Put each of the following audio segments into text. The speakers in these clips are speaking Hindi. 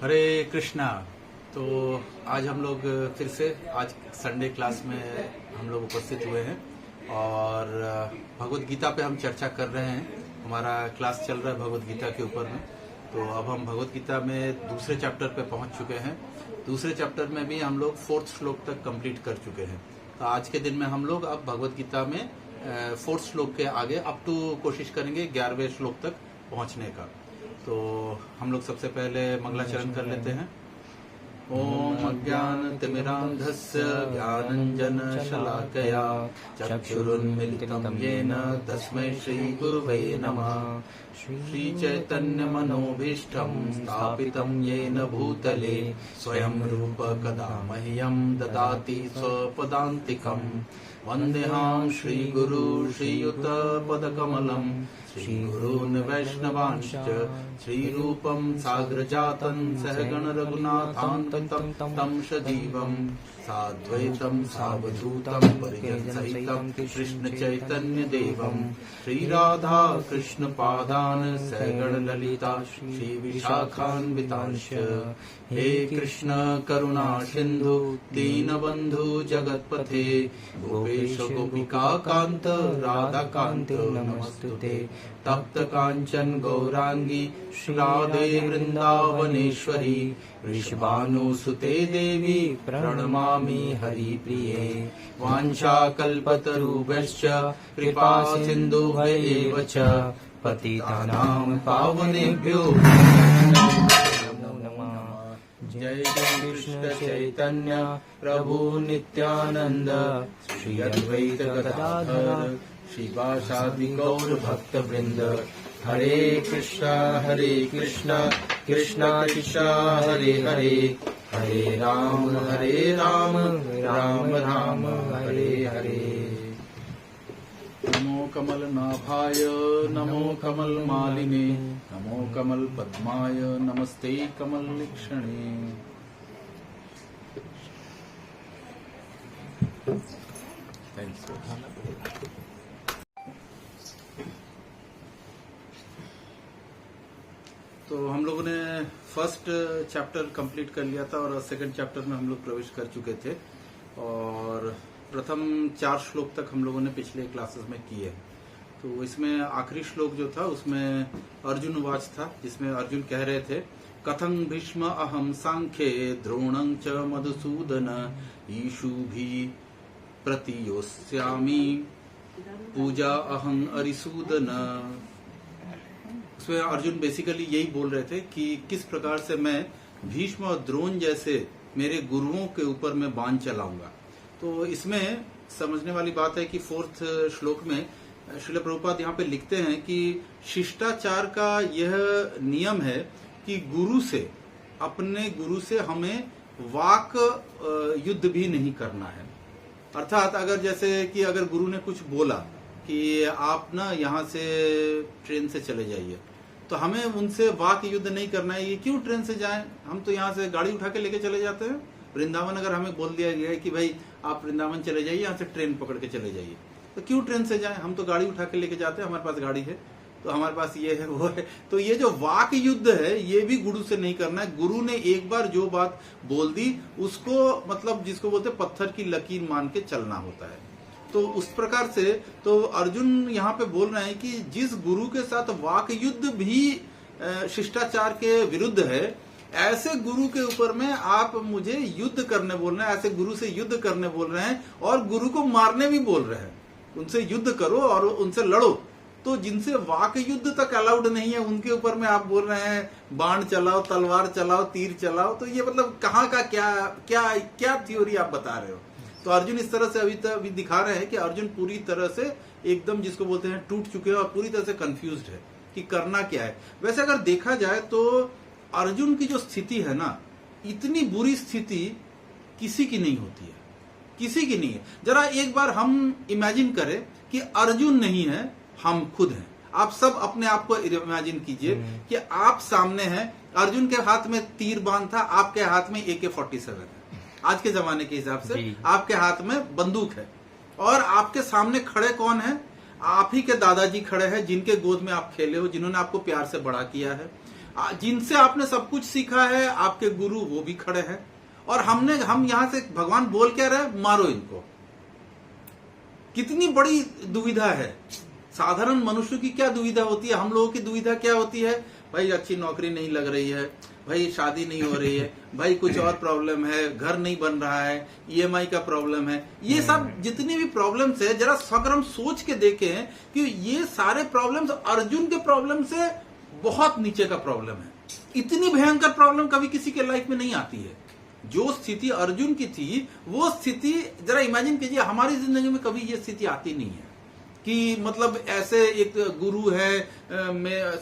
हरे कृष्णा। तो आज हम लोग फिर से आज संडे क्लास में हम लोग उपस्थित हुए हैं और भगवत गीता पे हम चर्चा कर रहे हैं। हमारा क्लास चल रहा है भगवत गीता के ऊपर में। तो अब हम भगवत गीता में दूसरे चैप्टर पे पहुंच चुके हैं। दूसरे चैप्टर में भी हम लोग 4th श्लोक तक कंप्लीट कर चुके हैं। तो आज के दिन में हम लोग अब भगवत गीता में 4th श्लोक के आगे अप टू कोशिश करेंगे 11वें श्लोक तक पहुंचने का। तो हम लोग सबसे पहले मंगलाचरण कर लेते हैं। ओम अज्ञानतिमिरान्धस्य ज्ञानञ्जनशलाकया चक्षुरुन्मिलितं येन तस्मै श्रीगुरुवे नमः। श्रीचैतन्यमनोभीष्टं स्थापितं येन भूतले स्वयं रूप कदा मह्यं ददाति स्वपदान्तिकम्। वन्देहां श्रीगुरु श्रीयुतपदकमलं श्रीगुरून् वैष्णवांश्च श्रीरूपं साग्रजातं सहगण रघुनाथान्वितं तं सजीवं साद्वैतं सावधूतं परिजनसहितं कृष्ण चैतन्य देवं श्रीराधा कृष्ण पादान् सहगण ललिता श्री विशाखान्वितांश्च। हे कृष्ण करुणा सिन्धु दीनबन्धु जगत्पथे गोपेश गोपिका कांत राधा कांत नमस्तुते। तप्त कांचन गौरांगी राधे वृंदावनेश्वरी वृषभानुसुते देवी प्रणमामि हरिप्रिये। वाञ्छाकल्पतरुभ्यश्च कृपा सिन्धुभ्येव च पतितानां पावनेभ्यो नमो नमः। जय कृष्ण चैतन्य प्रभु नित्यानंद श्री अद्वैत गदाधर श्रीवासादि गौर भक्त वृंद। हरे कृष्णा कृष्ण कृष्ण हरे हरे हरे राम राम राम हरे हरे। नमो कमल नाभाय नमो कमल मालिने नमो कमल पद्माय नमस्ते कमल लिक्षणे। थैंक्स। तो हम लोगों ने फर्स्ट चैप्टर कंप्लीट कर लिया था और सेकंड चैप्टर में हम लोग प्रवेश कर चुके थे और प्रथम 4 श्लोक तक हम लोगों ने पिछले क्लासेस में किए। तो इसमें आखिरी श्लोक जो था उसमें अर्जुन उवाच था, जिसमें अर्जुन कह रहे थे कथं भीष्म अहम सांख्ये द्रोणं च मधुसूदन ईशु भी प्रतियोस्यामि पूजा अहं अरिसूदन। उसमें अर्जुन बेसिकली यही बोल रहे थे कि किस प्रकार से मैं भीष्म और द्रोण जैसे मेरे गुरुओं के ऊपर मैं बाण चलाऊंगा। तो इसमें समझने वाली बात है कि 4th श्लोक में श्रील प्रभुपाद यहाँ पे लिखते हैं कि शिष्टाचार का यह नियम है कि अपने गुरु से हमें वाक युद्ध भी नहीं करना है। अर्थात अगर जैसे कि अगर गुरु ने कुछ बोला कि आप ना यहाँ से ट्रेन से चले जाइए, तो हमें उनसे वाक युद्ध नहीं करना है। ये क्यों ट्रेन से जाएं, हम तो यहाँ से गाड़ी उठा के लेके चले जाते हैं। वृंदावन अगर हमें बोल दिया गया है कि भाई आप वृंदावन चले जाइए, यहाँ से ट्रेन पकड़ के चले जाइए, तो क्यों ट्रेन से जाएं, हम तो गाड़ी उठा के लेके जाते हैं, हमारे पास गाड़ी है, तो हमारे पास ये है वो है। तो ये जो वाक युद्ध है ये भी गुरु से नहीं करना है। गुरु ने एक बार जो बात बोल दी उसको मतलब जिसको बोलते पत्थर की लकीर मान के चलना होता है। तो उस प्रकार से तो अर्जुन यहाँ पे बोल रहे हैं कि जिस गुरु के साथ वाक युद्ध भी शिष्टाचार के विरुद्ध है, ऐसे गुरु के ऊपर में आप मुझे युद्ध करने बोल रहे हैं, ऐसे गुरु से युद्ध करने बोल रहे हैं और गुरु को मारने भी बोल रहे हैं। उनसे युद्ध करो और उनसे लड़ो। तो जिनसे वाक युद्ध तक अलाउड नहीं है उनके ऊपर में आप बोल रहे हैं बाण चलाओ, तलवार चलाओ, तीर चलाओ। तो ये मतलब कहाँ का क्या थ्योरी आप बता रहे हो। तो अर्जुन इस तरह से अभी दिखा रहे हैं कि अर्जुन पूरी तरह से एकदम जिसको बोलते हैं टूट चुके हैं और पूरी तरह से कंफ्यूज्ड है कि करना क्या है। वैसे अगर देखा जाए तो अर्जुन की जो स्थिति है ना, इतनी बुरी स्थिति किसी की नहीं होती है, किसी की नहीं है। जरा एक बार हम इमेजिन करें कि अर्जुन नहीं है, हम खुद हैं। आप सब अपने आप को इमेजिन कीजिए कि आप सामने हैं, अर्जुन के हाथ में तीर बाण था, आपके हाथ में AK-47 है। आज के जमाने के हिसाब से आपके हाथ में बंदूक है और आपके सामने खड़े कौन है? आप ही के दादाजी खड़े हैं जिनके गोद में आप खेले हो, जिन्होंने आपको प्यार से बड़ा किया है। जिनसे आपने सब कुछ सीखा है, आपके गुरु वो भी खड़े हैं, और हम यहां से भगवान बोल क्या रहे, मारो इनको। कितनी बड़ी दुविधा है। साधारण मनुष्य की क्या दुविधा होती है, हम लोगों की दुविधा क्या होती है, भाई अच्छी नौकरी नहीं लग रही है, भाई शादी नहीं हो रही है, भाई कुछ और प्रॉब्लम है, घर नहीं बन रहा है, ईएमआई का प्रॉब्लम है। ये सब जितनी भी प्रॉब्लम्स है, जरा अगर हम सोच के देखें कि ये सारे प्रॉब्लम्स अर्जुन के प्रॉब्लम से बहुत नीचे का प्रॉब्लम है। इतनी भयंकर प्रॉब्लम कभी किसी के लाइफ में नहीं आती है। जो स्थिति अर्जुन की थी, वो स्थिति जरा इमेजिन कीजिए, हमारी जिंदगी में कभी ये स्थिति आती नहीं है कि मतलब ऐसे एक गुरु है,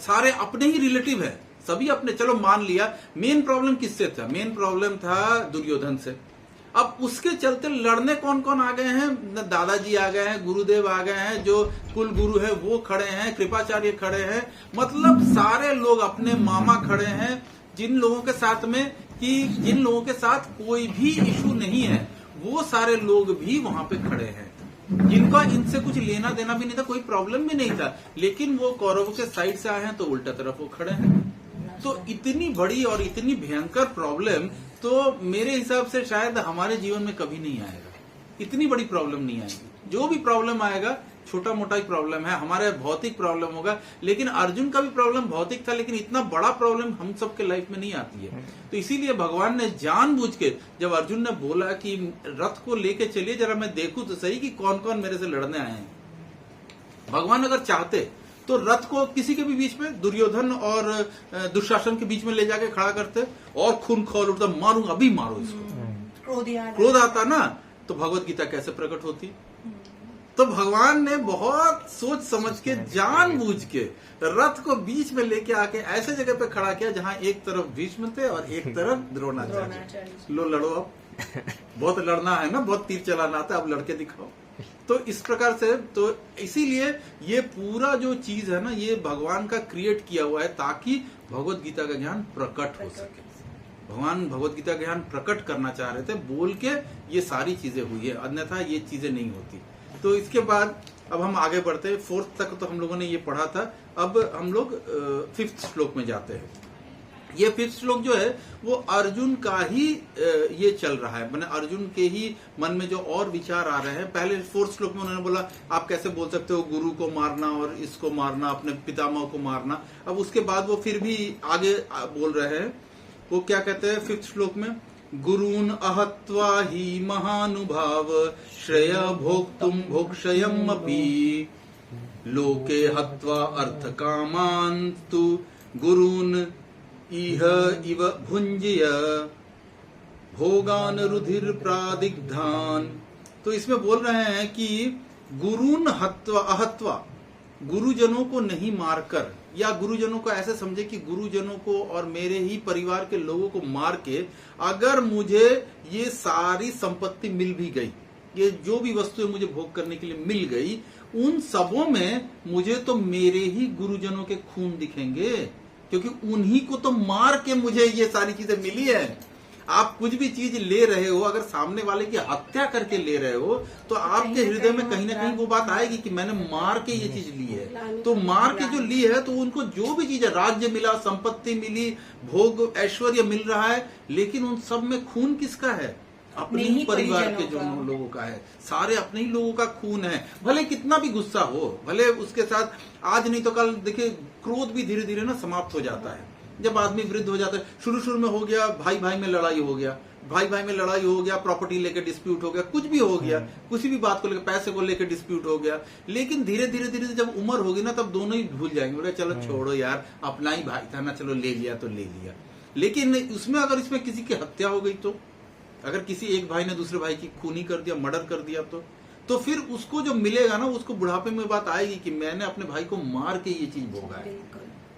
सारे अपने ही रिलेटिव है, सभी अपने, चलो मान लिया। मेन प्रॉब्लम किससे था, मेन प्रॉब्लम था दुर्योधन से। अब उसके चलते लड़ने कौन कौन आ गए हैं, दादाजी आ गए हैं, गुरुदेव आ गए हैं, जो कुल गुरु है वो खड़े हैं, कृपाचार्य खड़े हैं, मतलब सारे लोग, अपने मामा खड़े हैं, जिन लोगों के साथ में कि जिन लोगों के साथ कोई भी इशू नहीं है, वो सारे लोग भी वहां पे खड़े हैं, जिनका इनसे कुछ लेना देना भी नहीं था, कोई प्रॉब्लम भी नहीं था, लेकिन वो कौरवों के साइड से आए हैं तो उल्टा तरफ वो खड़े हैं। तो इतनी बड़ी और इतनी भयंकर प्रॉब्लम तो मेरे हिसाब से शायद हमारे जीवन में कभी नहीं आएगा। इतनी बड़ी प्रॉब्लम नहीं आएगी। जो भी प्रॉब्लम आएगा छोटा मोटा ही प्रॉब्लम है, हमारे भौतिक प्रॉब्लम होगा। लेकिन अर्जुन का भी प्रॉब्लम भौतिक था, लेकिन इतना बड़ा प्रॉब्लम हम सबके लाइफ में नहीं आती है। तो इसीलिए भगवान ने जानबूझ के, जब अर्जुन ने बोला कि रथ को लेके चलिए, जरा मैं देखूं तो सही कि कौन कौन मेरे से लड़ने आए हैं, भगवान अगर चाहते तो रथ को किसी के भी बीच में, दुर्योधन और दुशासन के बीच में ले जाके खड़ा करते और खून खौल उठता, मारूंगा, अभी मारो इसको। क्रोध आता ना, तो भगवत गीता कैसे प्रकट होती। तो भगवान ने बहुत सोच समझ के, जानबूझ के रथ को बीच में लेके आके ऐसे जगह पे खड़ा किया जहां एक तरफ भीष्म थे और एक तरफ द्रोणाचार्य। लो लड़ो, अब बहुत लड़ना है ना, बहुत तीर चलाना आता है, अब लड़के दिखाओ। तो इस प्रकार से, तो इसीलिए ये पूरा जो चीज है ना, ये भगवान का क्रिएट किया हुआ है ताकि भगवत गीता का ज्ञान प्रकट हो सके। भगवान भगवत गीता का ज्ञान प्रकट करना चाह रहे थे, बोल के ये सारी चीजें हुई है, अन्यथा ये चीजें नहीं होती। तो इसके बाद अब हम आगे बढ़ते हैं। 4th तक तो हम लोगों ने ये पढ़ा था, अब हम लोग 5th श्लोक में जाते हैं। ये 5th श्लोक जो है वो अर्जुन का ही ये चल रहा है, मैंने अर्जुन के ही मन में जो और विचार आ रहे हैं। पहले 4th श्लोक में उन्होंने बोला आप कैसे बोल सकते हो गुरु को मारना और इसको मारना, अपने पितामह को मारना। अब उसके बाद वो फिर भी आगे बोल रहे हैं, वो क्या कहते हैं 5th श्लोक में, गुरून् अहत्वा हि महानुभाव श्रेय भोक्तुम भोक्षयमपि लोके हत्वा अर्थ कामान तु गुरून् इह इव भुंजीय भोगान रुधिर प्रादिग्धान। तो इसमें बोल रहे हैं कि गुरून् हत्वा अहत्वा, गुरुजनों को नहीं मारकर, या गुरुजनों को ऐसे समझे कि गुरुजनों को और मेरे ही परिवार के लोगों को मार के अगर मुझे ये सारी संपत्ति मिल भी गई, ये जो भी वस्तुएं मुझे भोग करने के लिए मिल गई, उन सबों में मुझे तो मेरे ही गुरुजनों के खून दिखेंगे, क्योंकि उन्हीं को तो मार के मुझे ये सारी चीजें मिली है। आप कुछ भी चीज ले रहे हो, अगर सामने वाले की हत्या करके ले रहे हो, तो आपके हृदय में कहीं ना कहीं वो बात आएगी कि मैंने मार के ये चीज ली है। तो मार के जो ली है, तो उनको जो भी चीज है, राज्य मिला, संपत्ति मिली, भोग ऐश्वर्य मिल रहा है, लेकिन उन सब में खून किसका है? अपने ही परिवार के जो लोगों का है, सारे अपने ही लोगों का खून है। भले कितना भी गुस्सा हो, भले उसके साथ आज नहीं तो कल, देखिए क्रोध भी धीरे धीरे ना समाप्त हो जाता है जब आदमी वृद्ध हो जाता है। शुरू में हो गया भाई भाई में लड़ाई हो गया, भाई भाई में लड़ाई हो गया, प्रॉपर्टी लेके डिस्प्यूट हो गया, कुछ भी हो गया, किसी भी बात को लेकर, पैसे को लेकर डिस्प्यूट हो गया। लेकिन धीरे धीरे जब उम्र होगी ना, तब दोनों ही भूल जाएंगे, बोले चलो छोड़ो यार, अपना ही भाई था ना, चलो ले लिया तो ले लिया। लेकिन उसमें अगर इसमें किसी की हत्या हो गई, तो अगर किसी एक भाई ने दूसरे भाई की खूनी कर दिया, मर्डर कर दिया, तो फिर उसको जो मिलेगा ना, उसको बुढ़ापे में बात आएगी कि मैंने अपने भाई को मार के ये चीज भोगा है।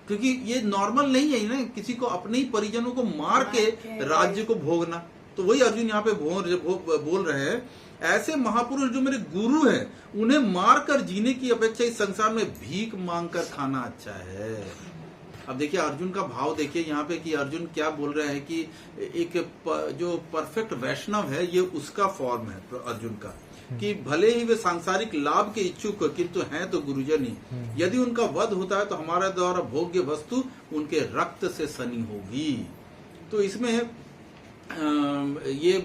क्योंकि ये नॉर्मल नहीं है ना, किसी को अपने ही परिजनों को मार के राज्य को भोगना। तो वही अर्जुन यहाँ पे बोल रहे हैं, ऐसे महापुरुष जो मेरे गुरु हैं, उन्हें मार कर जीने की अपेक्षा इस संसार में भीख मांग कर खाना अच्छा है। अब देखिए अर्जुन का भाव देखिए यहाँ पे कि अर्जुन क्या बोल रहे हैं कि एक जो परफेक्ट वैष्णव है, ये उसका फॉर्म है अर्जुन का। कि भले ही वे सांसारिक लाभ के इच्छुक किंतु हैं तो गुरुजन ही। यदि उनका वध होता है तो हमारे द्वारा भोग्य वस्तु उनके रक्त से सनी होगी। तो इसमें ये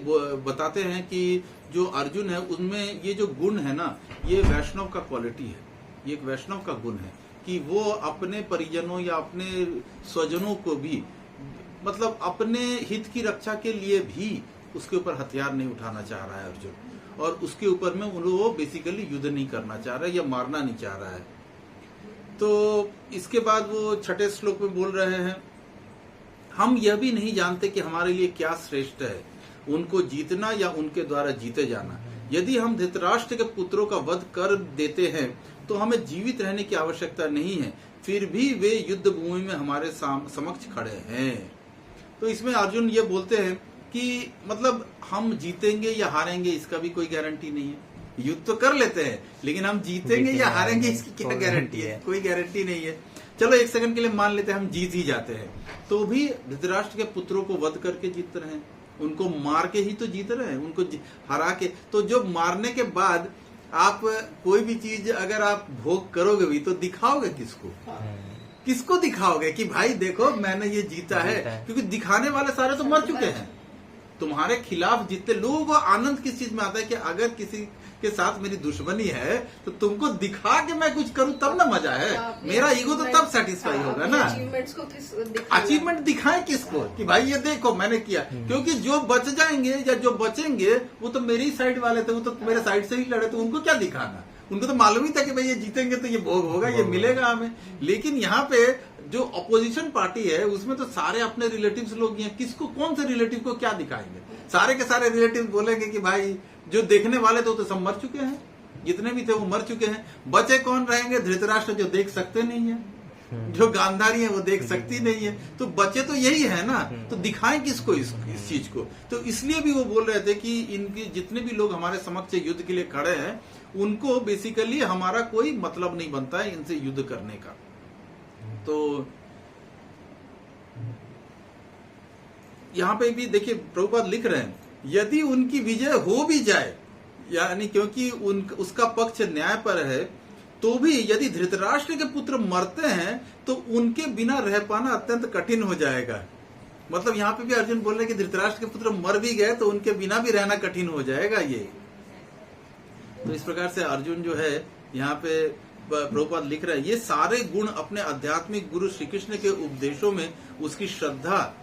बताते हैं कि जो अर्जुन है उनमें ये जो गुण है ना, ये वैष्णव का क्वालिटी है, ये एक वैष्णव का गुण है कि वो अपने परिजनों या अपने स्वजनों को भी, मतलब अपने हित की रक्षा के लिए भी उसके ऊपर हथियार नहीं उठाना चाह रहा है अर्जुन, और उसके ऊपर में वो बेसिकली युद्ध नहीं करना चाह रहा है या मारना नहीं चाह रहा है। तो इसके बाद वो 6 श्लोक में बोल रहे हैं, हम यह भी नहीं जानते कि हमारे लिए क्या श्रेष्ठ है, उनको जीतना या उनके द्वारा जीते जाना। यदि हम धृतराष्ट्र के पुत्रों का वध कर देते हैं तो हमें जीवित रहने की आवश्यकता नहीं है, फिर भी वे युद्ध भूमि में हमारे समक्ष खड़े हैं। तो इसमें अर्जुन ये बोलते हैं कि मतलब हम जीतेंगे या हारेंगे इसका भी कोई गारंटी नहीं है। युद्ध तो कर लेते हैं लेकिन हम जीतेंगे या हारेंगे इसकी क्या गारंटी है? कोई गारंटी नहीं है। चलो एक सेकंड के लिए मान लेते हैं हम जीत ही जाते हैं, तो भी धृतराष्ट्र के पुत्रों को वध करके जीत रहे हैं, उनको मार के ही तो जीत रहे हैं, उनको हरा के। तो जो मारने के बाद आप कोई भी चीज अगर आप भोग करोगे भी तो दिखाओगे किसको? किसको दिखाओगे कि भाई देखो मैंने ये जीता है? क्योंकि दिखाने वाले सारे तो मर चुके हैं। तुम्हारे खिलाफ जितने लोगों को आनंद किस चीज में आता है कि अगर किसी के साथ मेरी दुश्मनी है तो तुमको दिखा के मैं कुछ करूं तब ना मजा है, मेरा ईगो तो तब सेटिस्फाई होगा ना। अचीवमेंट दिखाएं किसको कि भाई ये देखो मैंने किया, क्योंकि जो बच जाएंगे या जो बचेंगे वो तो मेरी साइड वाले थे, वो तो मेरे साइड से ही लड़े, तो उनको क्या दिखाना? उनको तो मालूम ही था कि भाई ये जीतेंगे तो ये भोग होगा, ये मिलेगा हमें। लेकिन यहाँ पे जो अपोजिशन पार्टी है उसमें तो सारे अपने रिलेटिव्स लोग हैं, किसको कौन से रिलेटिव को क्या दिखाएंगे? सारे के सारे रिलेटिव बोलेंगे कि भाई जो देखने वाले थे वो तो सब मर चुके हैं, जितने भी थे वो मर चुके हैं, बचे कौन रहेंगे? धृतराष्ट्र जो देख सकते नहीं है, जो गांधारी है वो देख सकती नहीं है, तो बचे तो यही है ना। तो दिखाएं किसको इस चीज को? तो इसलिए भी वो बोल रहे थे कि इनके जितने भी लोग हमारे समक्ष युद्ध के लिए खड़े हैं उनको बेसिकली हमारा कोई मतलब नहीं बनता है इनसे युद्ध करने का। तो यहाँ पे भी देखिए प्रभुपाद लिख रहे हैं, यदि उनकी विजय हो भी जाए, यानी क्योंकि उसका पक्ष न्याय पर है, तो भी यदि धृतराष्ट्र के पुत्र मरते हैं तो उनके बिना रह पाना अत्यंत कठिन हो जाएगा। मतलब यहाँ पे भी अर्जुन बोल रहे हैं कि धृतराष्ट्र के पुत्र मर भी गए तो उनके बिना भी रहना कठिन हो जाएगा ये। तो इस प्रकार से अर्जुन जो है यहाँ पे प्रभुपाद लिख रहा है, ये सारे गुण अपने आध्यात्मिक गुरु श्री कृष्ण के उपदेशों में उसकी श्रद्धा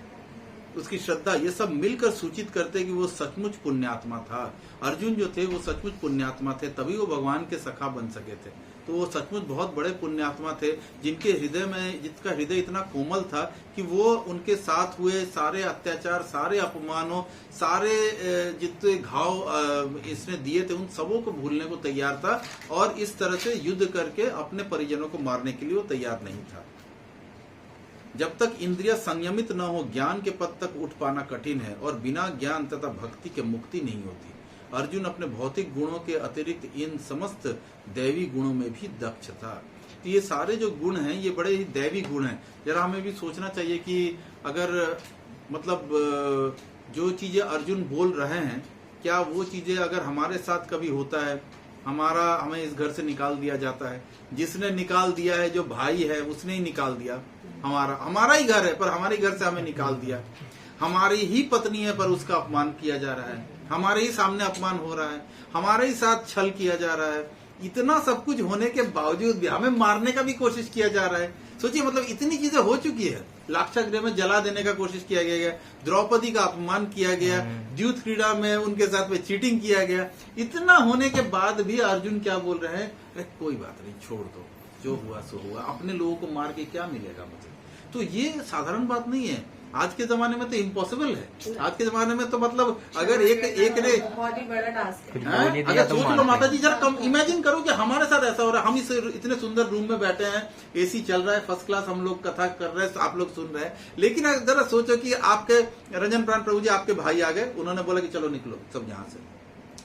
ये सब मिलकर सूचित करते कि वो सचमुच पुण्यात्मा था। अर्जुन जो थे वो सचमुच पुण्यात्मा थे, तभी वो भगवान के सखा बन सके थे। तो वो सचमुच बहुत बड़े पुण्यात्मा थे, जिसका हृदय इतना कोमल था कि वो उनके साथ हुए सारे अत्याचार, सारे अपमानों, सारे जितने घाव इसने दिए थे उन सबों को भूलने को तैयार था, और इस तरह से युद्ध करके अपने परिजनों को मारने के लिए वो तैयार नहीं था। जब तक इंद्रिय संयमित न हो ज्ञान के पद तक उठ पाना कठिन है, और बिना ज्ञान तथा भक्ति के मुक्ति नहीं होती। अर्जुन अपने भौतिक गुणों के अतिरिक्त इन समस्त दैवी गुणों में भी दक्ष था। तो ये सारे जो गुण हैं ये बड़े ही दैवी गुण हैं। जरा हमें भी सोचना चाहिए कि अगर मतलब जो चीजें अर्जुन बोल रहे हैं, क्या वो चीजें अगर हमारे साथ कभी होता है, हमें इस घर से निकाल दिया जाता है, जिसने निकाल दिया है जो भाई है उसने ही निकाल दिया, हमारा ही घर है पर हमारे घर से हमें निकाल दिया, हमारी ही पत्नी है पर उसका अपमान किया जा रहा है, हमारे ही सामने अपमान हो रहा है, हमारे ही साथ छल किया जा रहा है, इतना सब कुछ होने के बावजूद भी हमें मारने का भी कोशिश किया जा रहा है। सोचिए, मतलब इतनी चीजें हो चुकी है, लाक्षागृह में जला देने का कोशिश किया गया, द्रौपदी का अपमान किया गया, द्यूत क्रीड़ा में उनके साथ में चीटिंग किया गया, इतना होने के बाद भी अर्जुन क्या बोल रहे हैं, अरे कोई बात नहीं, छोड़ दो, जो हुआ सो हुआ, अपने लोगों को मार के क्या मिलेगा मुझे। तो ये साधारण बात नहीं है, आज के जमाने में तो इम्पॉसिबल है। आज के जमाने में तो मतलब अगर एक ने बहुत ही बड़ा टास्क है, अगर सोच लो माता जी, जरा कम इमेजिन करो कि हमारे साथ ऐसा हो रहा है, हम इस इतने सुंदर रूम में बैठे हैं, एसी चल रहा है, फर्स्ट क्लास हम लोग कथा कर रहे हैं, आप लोग सुन रहे हैं, लेकिन जरा सोचो कि आपके रंजन प्राण प्रभु जी आपके भाई आ गए, उन्होंने बोला कि चलो निकलो सब यहाँ से,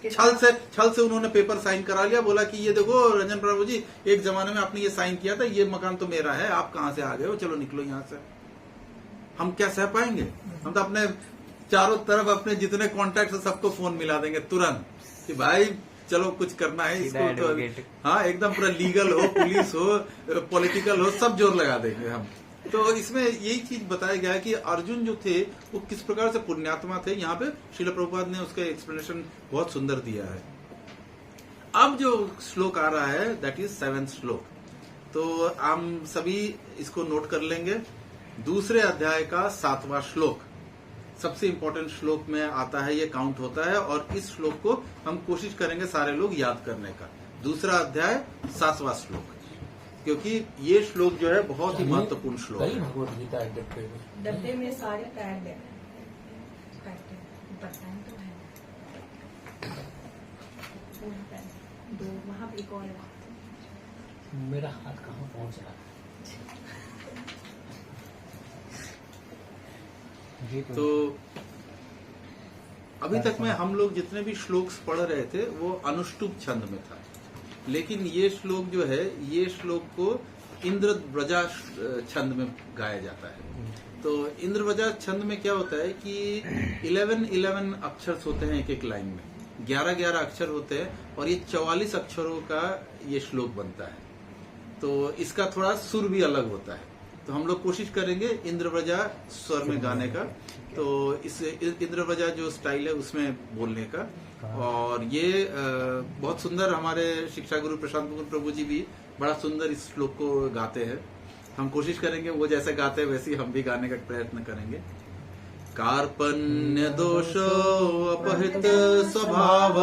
छल से उन्होंने पेपर साइन करा लिया, बोला कि ये देखो रंजन प्रभु जी, एक जमाने में आपने ये साइन किया था, ये मकान तो मेरा है, आप कहाँ से आ गए हो, चलो निकलो यहाँ से। हम क्या सह पाएंगे? हम तो अपने चारों तरफ अपने जितने कॉन्टैक्ट है सबको फोन मिला देंगे तुरंत कि भाई चलो कुछ करना है इसको तो हाँ एकदम पूरा लीगल हो, पुलिस हो, पॉलिटिकल हो, सब जोर लगा देंगे हम। तो इसमें यही चीज बताया गया है कि अर्जुन जो थे वो किस प्रकार से पुण्यात्मा थे। यहाँ पे श्रील प्रभुपाद ने उसका एक्सप्लेनेशन बहुत सुंदर दिया है। अब जो श्लोक आ रहा है दैट इज 7th श्लोक, तो हम सभी इसको नोट कर लेंगे। दूसरे अध्याय का 7वां श्लोक सबसे इंपॉर्टेंट श्लोक में आता है, ये काउंट होता है, और इस श्लोक को हम कोशिश करेंगे सारे लोग याद करने का। दूसरा अध्याय 7वां श्लोक, क्योंकि ये श्लोक जो है बहुत ही महत्वपूर्ण श्लोक है। भगवत गीता डब्बे में सारे पैक है, दो वहाँ पे एक और है। मेरा हाथ कहाँ पहुँच रहा है। तो अभी तक में हम लोग जितने भी श्लोक पढ़ रहे थे वो अनुष्टुप छंद में था, लेकिन ये श्लोक जो है ये श्लोक को इंद्रव्रजा छंद में गाया जाता है। तो इंद्रव्रजा छंद में क्या होता है कि 11 अक्षर होते हैं एक एक लाइन में, 11 अक्षर होते हैं, और ये 44 अक्षरों का ये श्लोक बनता है। तो इसका थोड़ा सुर भी अलग होता है। तो हम लोग कोशिश करेंगे इंद्रव्रजा स्वर में गाने का। तो इस इंद्रव्रजा जो स्टाइल है उसमें बोलने का, और ये बहुत सुंदर हमारे शिक्षा गुरु प्रशांत मुकुंद प्रभु जी भी बड़ा सुंदर इस श्लोक को गाते हैं। हम कोशिश करेंगे वो जैसे गाते हैं वैसे ही हम भी गाने का प्रयत्न करेंगे। कार्पण्य दोषो अपहृत स्वभाव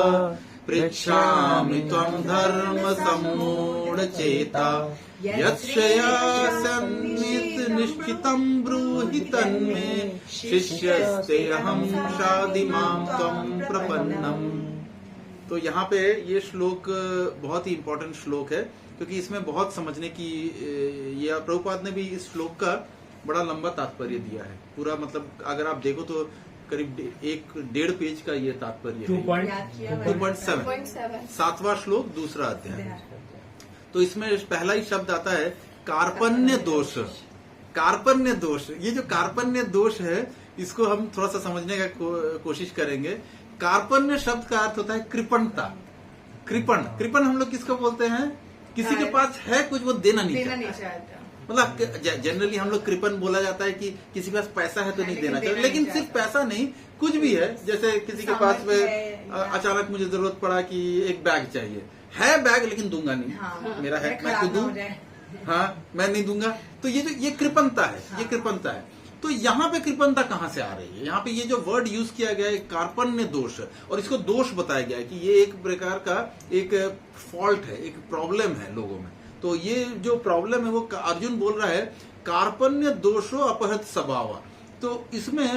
पृच्छामि त्वं धर्म सम्मूढ़ चेता यच्छ्रेयस्यन्नित निश्चितं ब्रूहि तन्मे शिष्यस्तेऽहं शाधि मां त्वं प्रपन्नम्। तो यहाँ पे ये श्लोक बहुत ही इम्पोर्टेंट श्लोक है, क्योंकि इसमें बहुत समझने की, ये प्रभुपाद ने भी इस श्लोक का बड़ा लंबा तात्पर्य दिया है। पूरा मतलब अगर आप देखो तो करीब 1.5 पेज का ये तात्पर्य है। 2.7 7वां श्लोक दूसरा अध्याय। तो इसमें पहला ही शब्द आता है कार्पण्य दोष। कार्पण्य दोष, ये जो कार्पण्य दोष है इसको हम थोड़ा सा समझने का कोशिश करेंगे। कार्पण्य शब्द का अर्थ होता है कृपणता। कृपण हम लोग किसको बोलते हैं? किसी के पास है कुछ वो देना नहीं चाहता। मतलब जनरली हम लोग कृपण बोला जाता है कि किसी के पास पैसा है तो नहीं देना चाहिए, लेकिन सिर्फ पैसा नहीं, कुछ भी है। जैसे किसी के पास में अचानक मुझे जरूरत पड़ा कि एक बैग चाहिए, है बैग लेकिन दूंगा नहीं। हाँ, मेरा है, मैं खुद दूं, हाँ मैं नहीं दूंगा। तो ये कृपणता है, ये कृपणता है। तो यहाँ पे कृपणता कहाँ से आ रही है? यहाँ पे ये जो वर्ड यूज किया गया है कार्पण्य दोष, और इसको दोष बताया गया है कि ये एक प्रकार का एक फॉल्ट है, एक प्रॉब्लम है लोगों में। तो ये जो प्रॉब्लम है वो अर्जुन बोल रहा है कार्पण्य दोषो अपहृत स्वभाव। तो इसमें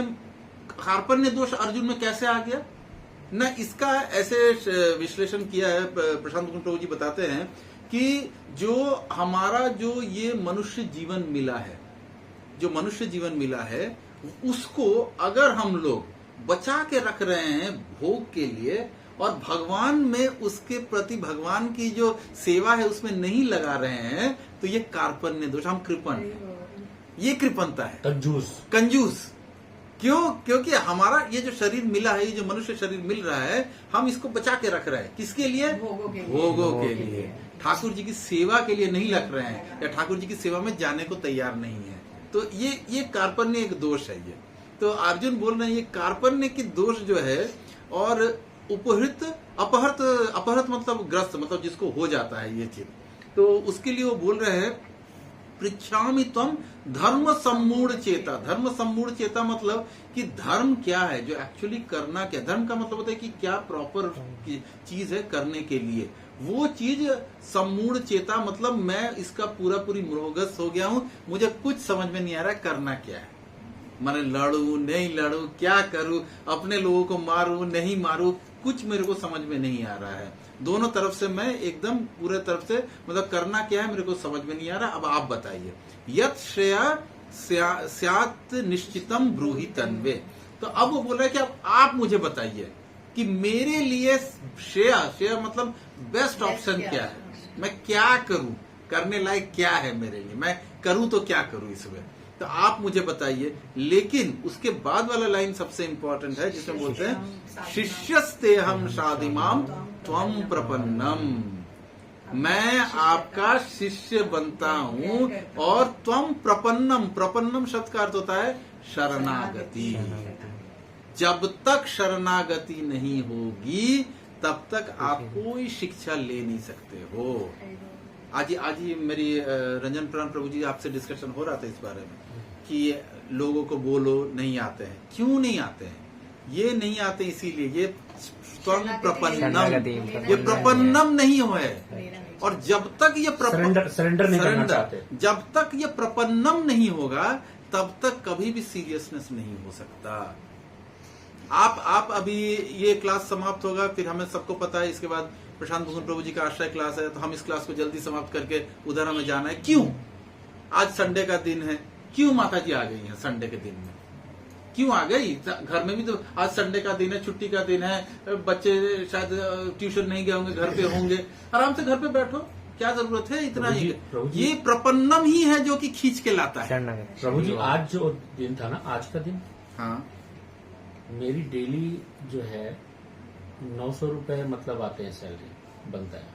कार्पण्य दोष अर्जुन में कैसे आ गया ना, इसका ऐसे विश्लेषण किया है प्रशांत मुकुंद प्रभु जी बताते हैं कि जो हमारा जो ये मनुष्य जीवन मिला है, जो मनुष्य जीवन मिला है उसको अगर हम लोग बचा के रख रहे हैं भोग के लिए, और भगवान में उसके प्रति भगवान की जो सेवा है उसमें नहीं लगा रहे हैं, तो ये कार्पण्य दोष, हम कृपण है, ये कृपणता है, कंजूस। क्यों? क्योंकि हमारा ये जो शरीर मिला है, ये जो मनुष्य शरीर मिल रहा है, हम इसको बचा के रख रहे हैं। किसके लिए? भोगों के लिए। ठाकुर जी की सेवा के लिए नहीं रख रहे हैं, या ठाकुर जी की सेवा में जाने को तैयार नहीं है। तो ये कार्पण्य एक दोष है। ये तो अर्जुन बोल रहे हैं ये कार्पण्य की दोष जो है, और उपहृत अपहृत मतलब ग्रस्त, मतलब जिसको हो जाता है ये चीज, तो उसके लिए वो बोल रहे हैं पृच्छामि त्वं धर्म सम्मूढ़ चेता। धर्म सम्मूढ़ चेता मतलब कि धर्म क्या है, जो एक्चुअली करना क्या। धर्म का मतलब होता है कि क्या प्रॉपर चीज है करने के लिए, वो चीज सम्मूढ़ चेता मतलब मैं इसका पूरी मोहग्रस्त हो गया हूं, मुझे कुछ समझ में नहीं आ रहा है करना क्या है। मैंने लड़ू नहीं लड़ू, क्या करूं, अपने लोगों को मारू नहीं मारू, कुछ मेरे को समझ में नहीं आ रहा है। दोनों तरफ से मैं एकदम पूरे तरफ से मतलब करना क्या है मेरे को समझ में नहीं आ रहा। अब आप बताइए। यत् श्रेया स्यात् निश्चितम ब्रूहि तन्वे। तो अब वो बोल रहा है कि अब आप मुझे बताइए कि मेरे लिए श्रेया मतलब बेस्ट ऑप्शन क्या है, मैं क्या करूं, करने लायक क्या है मेरे लिए, मैं करूं तो क्या करूं इसमें। तो आप मुझे बताइए। लेकिन उसके बाद वाला लाइन सबसे इंपॉर्टेंट है, जिसमें बोलते हैं शिष्यस्ते हम शादिमाम त्वम प्रपन्नम, मैं आपका शिष्य बनता हूं और त्वम प्रपन्नम, प्रपन्नम शब्द का अर्थ होता है शरणागति। जब तक शरणागति नहीं होगी तब तक आप कोई शिक्षा ले नहीं सकते हो। आज ही मेरी रंजन प्राण प्रभु जी आपसे डिस्कशन हो रहा था इस बारे में कि लोगों को बोलो नहीं आते हैं। क्यों नहीं आते हैं? ये नहीं आते इसीलिए ये त्वम प्रपन्नम, ये प्रपन्नम नहीं हुआ है। और जब तक ये सरेंडर नहीं करना चाहते, जब तक ये प्रपन्नम नहीं होगा तब तक कभी भी सीरियसनेस नहीं हो सकता। आप अभी ये क्लास समाप्त होगा, फिर हमें सबको पता है इसके बाद प्रशांत भूषण प्रभु जी का आश्रय क्लास है, तो हम इस क्लास को जल्दी समाप्त करके उधर हमें जाना है। क्यों? आज संडे का दिन है। क्यों माता जी आ गई हैं संडे के दिन में? क्यों आ गई? घर में भी तो आज संडे का दिन है, छुट्टी का दिन है, बच्चे शायद ट्यूशन नहीं गए होंगे, घर पे होंगे, आराम से घर पे बैठो, क्या जरूरत है इतना ही? ये प्रपन्नम ही है जो कि खींच के लाता है। प्रभु जी आज जो दिन था ना, आज का दिन, हाँ, मेरी डेली जो है 900 रुपए मतलब आते हैं, सैलरी बनता है।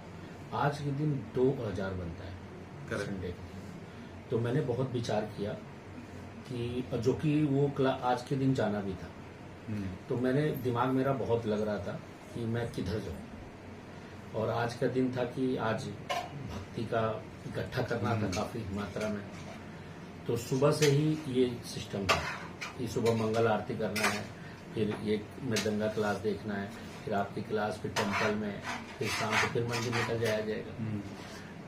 आज के दिन 2000 बनता है संडे के दिन। तो मैंने बहुत विचार किया कि जो कि वो आज के दिन जाना भी था, तो मैंने दिमाग मेरा बहुत लग रहा था कि मैं किधर जाऊं। और आज का दिन था कि आज भक्ति का इकट्ठा करना था काफी मात्रा में। तो सुबह से ही ये सिस्टम था कि सुबह मंगल आरती करना है, फिर ये मृदंगा क्लास देखना है, फिर आपकी क्लास, फिर टेम्पल में, फिर शाम को फिर मंदिर निकल जाया जाएगा।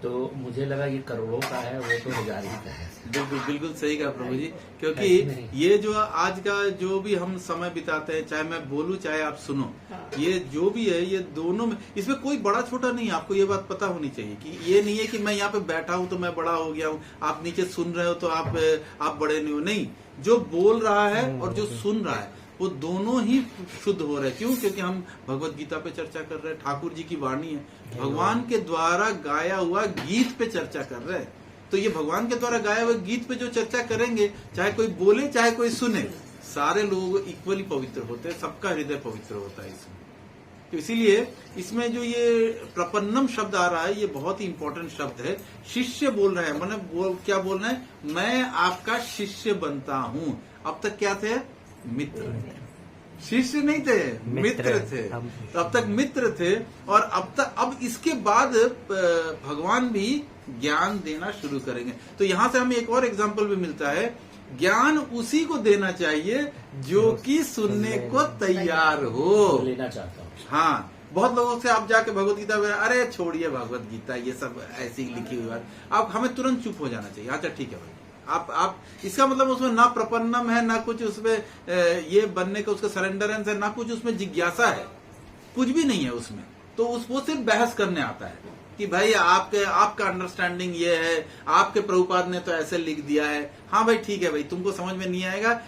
तो मुझे लगा ये करोड़ों का है, वो तो 1000 ही का है। बिल्कुल बिल्कुल सही कहा प्रभु जी, क्योंकि ये जो आज का जो भी हम समय बिताते हैं, चाहे मैं बोलूं चाहे आप सुनो, ये जो भी है ये दोनों में, इसमें कोई बड़ा छोटा नहीं है। आपको ये बात पता होनी चाहिए कि ये नहीं है कि मैं यहाँ पे बैठा हूं तो मैं बड़ा हो गया हूँ, आप नीचे सुन रहे हो तो आप बड़े नहीं हो। नहीं, जो बोल रहा है और जो सुन रहा है वो दोनों ही शुद्ध हो रहे हैं। क्यों? क्योंकि हम भगवत गीता पे चर्चा कर रहे हैं, ठाकुर जी की वाणी है, भगवान के द्वारा गाया हुआ गीत पे चर्चा कर रहे हैं। तो ये भगवान के द्वारा गाया हुआ गीत पे जो चर्चा करेंगे, चाहे कोई बोले चाहे कोई सुने, सारे लोग इक्वली पवित्र होते हैं, सबका हृदय पवित्र होता है इसमें। तो इसीलिए इसमें जो ये प्रपन्नम शब्द आ रहा है, ये बहुत ही इंपॉर्टेंट शब्द है। शिष्य बोल रहे हैं, मैंने क्या बोल रहे हैं? मैं आपका शिष्य बनता हूं। अब तक क्या थे? मित्र। शिष्य नहीं थे, मित्र थे। तो अब तक मित्र थे, और अब इसके बाद भगवान भी ज्ञान देना शुरू करेंगे। तो यहां से हमें एक और एग्जाम्पल भी मिलता है, ज्ञान उसी को देना चाहिए जो कि सुनने को तैयार हो। लेना चाहता हूँ। हाँ, बहुत लोगों से आप जाके भगवत गीता में, अरे छोड़िए भगवत गीता, ये सब ऐसी लिखी हुई बात, आप हमें तुरंत चुप हो जाना चाहिए। अच्छा ठीक है भाई, आप इसका मतलब उसमें ना प्रपन्नम है, ना कुछ उसमें ये बनने का उसका सरेंडरेंस है, ना कुछ उसमें जिज्ञासा है, कुछ भी नहीं है उसमें। तो वो सिर्फ बहस करने आता है कि भाई आपका अंडरस्टैंडिंग ये है, आपके प्रभुपाद ने तो ऐसे लिख दिया है। हाँ भाई ठीक है भाई, तुमको समझ में नहीं आएगा,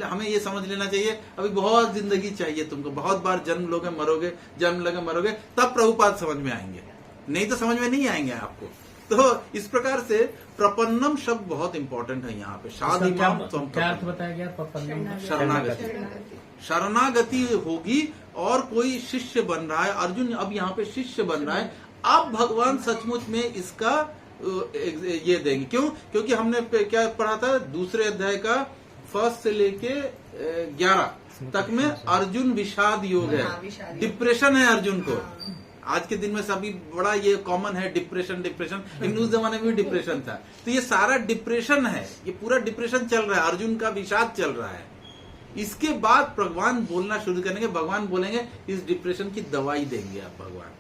हमें ये समझ लेना चाहिए अभी बहुत जिंदगी चाहिए तुमको, बहुत बार जन्म लोगे मरोगे, तब प्रभुपाद समझ में आएंगे, नहीं तो समझ में नहीं आएंगे आपको। तो इस प्रकार से प्रपन्नम शब्द बहुत इंपॉर्टेंट है यहाँ पे। शादिमाम त्वम, क्या अर्थ बताया गया प्रपन्नम? शरणागति होगी और कोई शिष्य बन रहा है। अर्जुन अब यहाँ पे शिष्य बन रहा है। अब भगवान सचमुच में इसका ये देंगे। क्यों? क्योंकि हमने क्या पढ़ा था, दूसरे अध्याय का 1 से लेके 11 तक में अर्जुन विषाद योग है, डिप्रेशन है अर्जुन को। आज के दिन में सभी बड़ा ये कॉमन है, डिप्रेशन। इन उस जमाने में भी डिप्रेशन था। तो ये सारा डिप्रेशन है, ये पूरा डिप्रेशन चल रहा है, अर्जुन का विषाद चल रहा है। इसके बाद भगवान बोलना शुरू करेंगे, भगवान बोलेंगे इस डिप्रेशन की दवाई देंगे। अब भगवान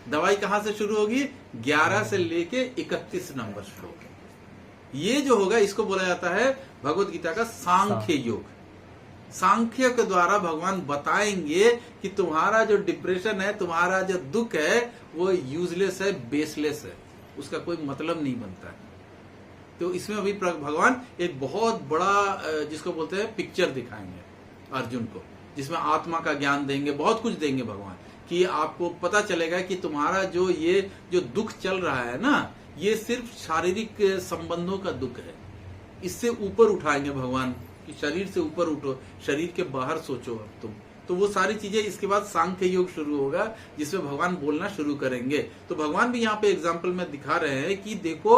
दवाई कहां से शुरू होगी? 11 से लेके 31 नंबर श्लोक। ये जो होगा इसको बोला जाता है भगवत गीता का सांख्य योग। सांख्य के द्वारा भगवान बताएंगे कि तुम्हारा जो डिप्रेशन है, तुम्हारा जो दुख है, वो यूजलेस है, बेसलेस है, उसका कोई मतलब नहीं बनता है। तो इसमें अभी भगवान एक बहुत बड़ा जिसको बोलते हैं पिक्चर दिखाएंगे अर्जुन को, जिसमें आत्मा का ज्ञान देंगे, बहुत कुछ देंगे भगवान, कि आपको पता चलेगा कि तुम्हारा जो दुख चल रहा है ना, ये सिर्फ शारीरिक संबंधों का दुख है, इससे ऊपर उठाएंगे भगवान कि शरीर से ऊपर उठो, शरीर के बाहर सोचो अब तुम। तो वो सारी चीजें, इसके बाद सांख्य योग शुरू होगा जिसमें भगवान बोलना शुरू करेंगे। तो भगवान भी यहाँ पे एग्जाम्पल में दिखा रहे हैं कि देखो,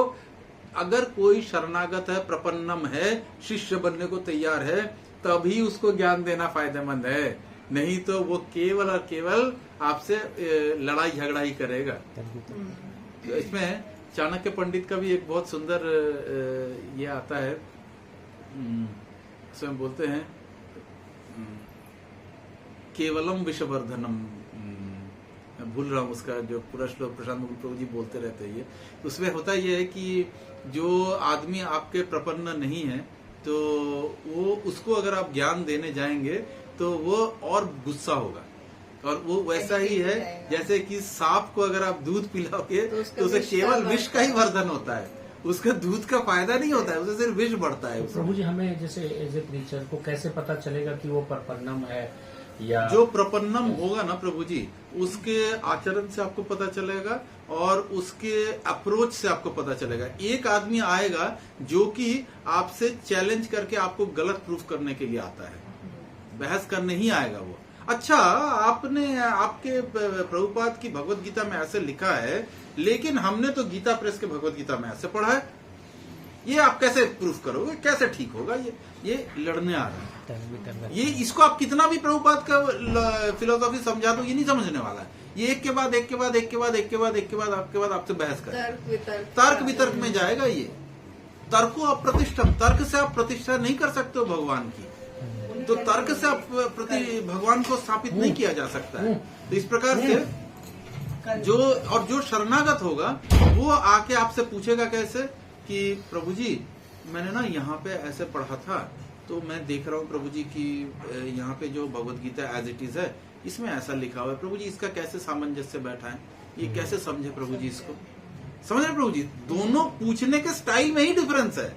अगर कोई शरणागत है, प्रपन्नम है, शिष्य बनने को तैयार है, तभी उसको ज्ञान देना फायदेमंद है, नहीं तो वो केवल और केवल आपसे लड़ाई झगड़ा ही करेगा। तो इसमें चाणक्य पंडित का भी एक बहुत सुंदर ये आता है, इसमें बोलते हैं केवलम विषवर्धनम, भूल रहा हूँ उसका जो पूरा श्लोक प्रशांत मुकुल प्रभु जी बोलते रहते हैं। ये उसमें होता ये है कि जो आदमी आपके प्रपन्न नहीं है, तो वो उसको अगर आप ज्ञान देने जाएंगे तो वो और गुस्सा होगा, और वो वैसा ही है जैसे कि सांप को अगर आप दूध पिलाओगे तो उसे केवल विष का ही वर्धन होता है, उसका दूध का फायदा नहीं होता है, उसे सिर्फ विष बढ़ता है। प्रभु जी, हमें जैसे एज ए प्रीचर को कैसे पता चलेगा कि वो प्रपन्नम है या जो प्रपन्नम होगा ना प्रभु जी, उसके आचरण से आपको पता चलेगा और उसके अप्रोच से आपको पता चलेगा। एक आदमी आएगा जो कि आपसे चैलेंज करके आपको गलत प्रूफ करने के लिए आता है, बहस करने ही आएगा वो। अच्छा, आपने आपके प्रभुपाद की भगवत गीता में ऐसे लिखा है, लेकिन हमने तो गीता प्रेस के भगवत गीता में ऐसे पढ़ा है, ये आप कैसे प्रूफ करोगे, कैसे ठीक होगा? ये लड़ने आ रहा है। ये इसको आप कितना भी प्रभुपाद का फिलोसॉफी समझा दो, ये नहीं समझने वाला है। ये एक के बाद एक के बाद एक के बाद एक के बाद एक के बाद आपके बाद आपसे बहस करे, तर्क वितर्क में जाएगा। ये तर्को अप्रतिष्ठम, तर्क से आप प्रतिष्ठा नहीं कर सकते हो भगवान की, तो तर्क से आप भगवान को स्थापित नहीं किया जा सकता है। तो इस प्रकार से जो शरणागत होगा वो आके आपसे पूछेगा कैसे कि प्रभु जी, मैंने ना यहाँ पे ऐसे पढ़ा था, तो मैं देख रहा हूँ प्रभु जी कि यहाँ पे जो Bhagavad Gita as it is है, इसमें ऐसा लिखा हुआ है प्रभु जी, इसका कैसे सामंजस्य बैठा है, ये कैसे समझे प्रभु जी, इसको समझ रहे प्रभु जी? दोनों पूछने के स्टाइल में ही डिफरेंस है।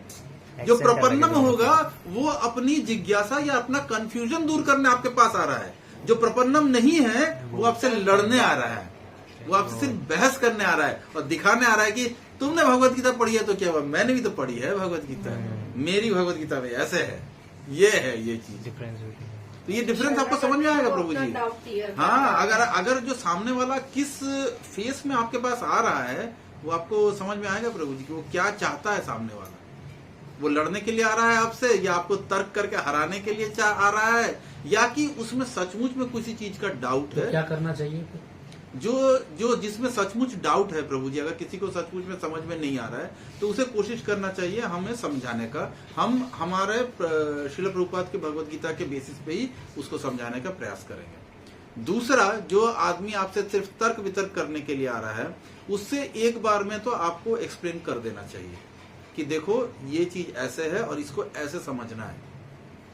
जो प्रपन्नम होगा वो अपनी जिज्ञासा या अपना कंफ्यूजन दूर करने आपके पास आ रहा है, जो प्रपन्नम नहीं है वो आपसे लड़ने आ रहा है, वो आपसे सिर्फ बहस करने आ रहा है और दिखाने आ रहा है कि तुमने भगवत गीता पढ़ी है तो क्या हुआ, मैंने भी तो पढ़ी है भगवत गीता, मेरी भगवत गीता में ऐसे है, ये है ये चीज। तो ये डिफरेंस आपको समझ में आएगा प्रभु जी। हाँ, अगर जो सामने वाला किस फेस में आपके पास आ रहा है वो आपको समझ में आएगा प्रभु जी कि वो क्या चाहता है सामने वाला। वो लड़ने के लिए आ रहा है आपसे, या आपको तर्क करके हराने के लिए आ रहा है, या कि उसमें सचमुच में किसी चीज का डाउट है। क्या करना चाहिए? जो जिसमें सचमुच डाउट है प्रभु जी, अगर किसी को सचमुच में समझ में नहीं आ रहा है तो उसे कोशिश करना चाहिए हमें समझाने का। हम हमारे श्रील प्रभुपाद के भगवत गीता के बेसिस पे ही उसको समझाने का प्रयास करेंगे। दूसरा, जो आदमी आपसे सिर्फ तर्क वितर्क करने के लिए आ रहा है, उससे एक बार में तो आपको एक्सप्लेन कर देना चाहिए कि देखो ये चीज ऐसे है और इसको ऐसे समझना है।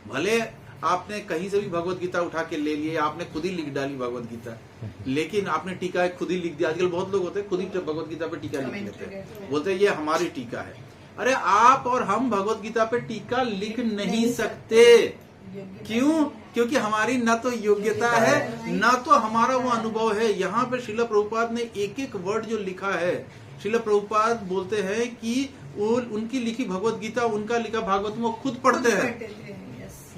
भले आपने कहीं से भी भगवत गीता उठा के ले लिए, आपने खुद ही लिख डाली भगवत गीता, लेकिन आपने टीका खुद ही लिख दिया। आजकल बहुत लोग होते हैं खुद ही भगवत गीता पे टीका लिख लेते हैं, बोलते हैं ये हमारी टीका है। अरे आप और हम भगवत गीता पे टीका लिख नहीं सकते। क्यों? क्योंकि हमारी ना तो योग्यता है ना तो हमारा वो अनुभव है। यहाँ पे श्रील प्रभुपाद ने एक एक वर्ड जो लिखा है, श्रील प्रभुपाद बोलते हैं कि उनकी लिखी भगवत गीता, उनका लिखा भागवत वो खुद पढ़ते हैं,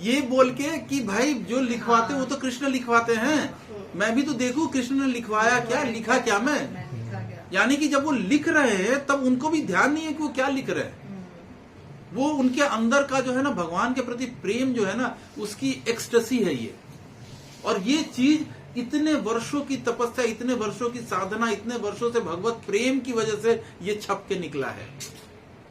ये बोल के कि भाई जो लिखवाते वो तो कृष्ण लिखवाते हैं, मैं भी तो देखूं कृष्ण ने लिखवाया क्या, लिखा क्या मैं। यानी कि जब वो लिख रहे हैं तब उनको भी ध्यान नहीं है कि वो क्या लिख रहे हैं। वो उनके अंदर का जो है ना भगवान के प्रति प्रेम जो है ना, उसकी एक्सटेसी है ये। और ये चीज इतने वर्षों की तपस्या, इतने वर्षों की साधना, इतने वर्षों से भगवत प्रेम की वजह से ये छप के निकला है।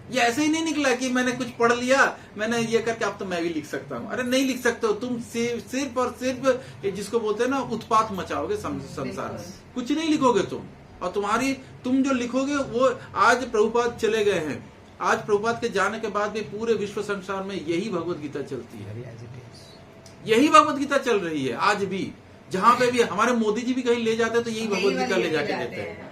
ये ऐसे ही नहीं निकला कि मैंने कुछ पढ़ लिया, मैंने ये करके अब तो मैं भी लिख सकता हूँ। अरे नहीं लिख सकते हो तुम, सिर्फ और सिर्फ जिसको बोलते हैं ना उत्पात मचाओगे संसार में, कुछ नहीं लिखोगे तुम। और तुम जो लिखोगे वो आज प्रभुपाद चले गए हैं, आज प्रभुपाद के जाने के बाद भी पूरे विश्व संसार में यही भगवत गीता चलती है, यही भगवत गीता चल रही है आज भी। जहां पे भी हमारे मोदी जी भी कहीं ले जाते हैं तो यही भगवत गीता ले जाके देते हैं,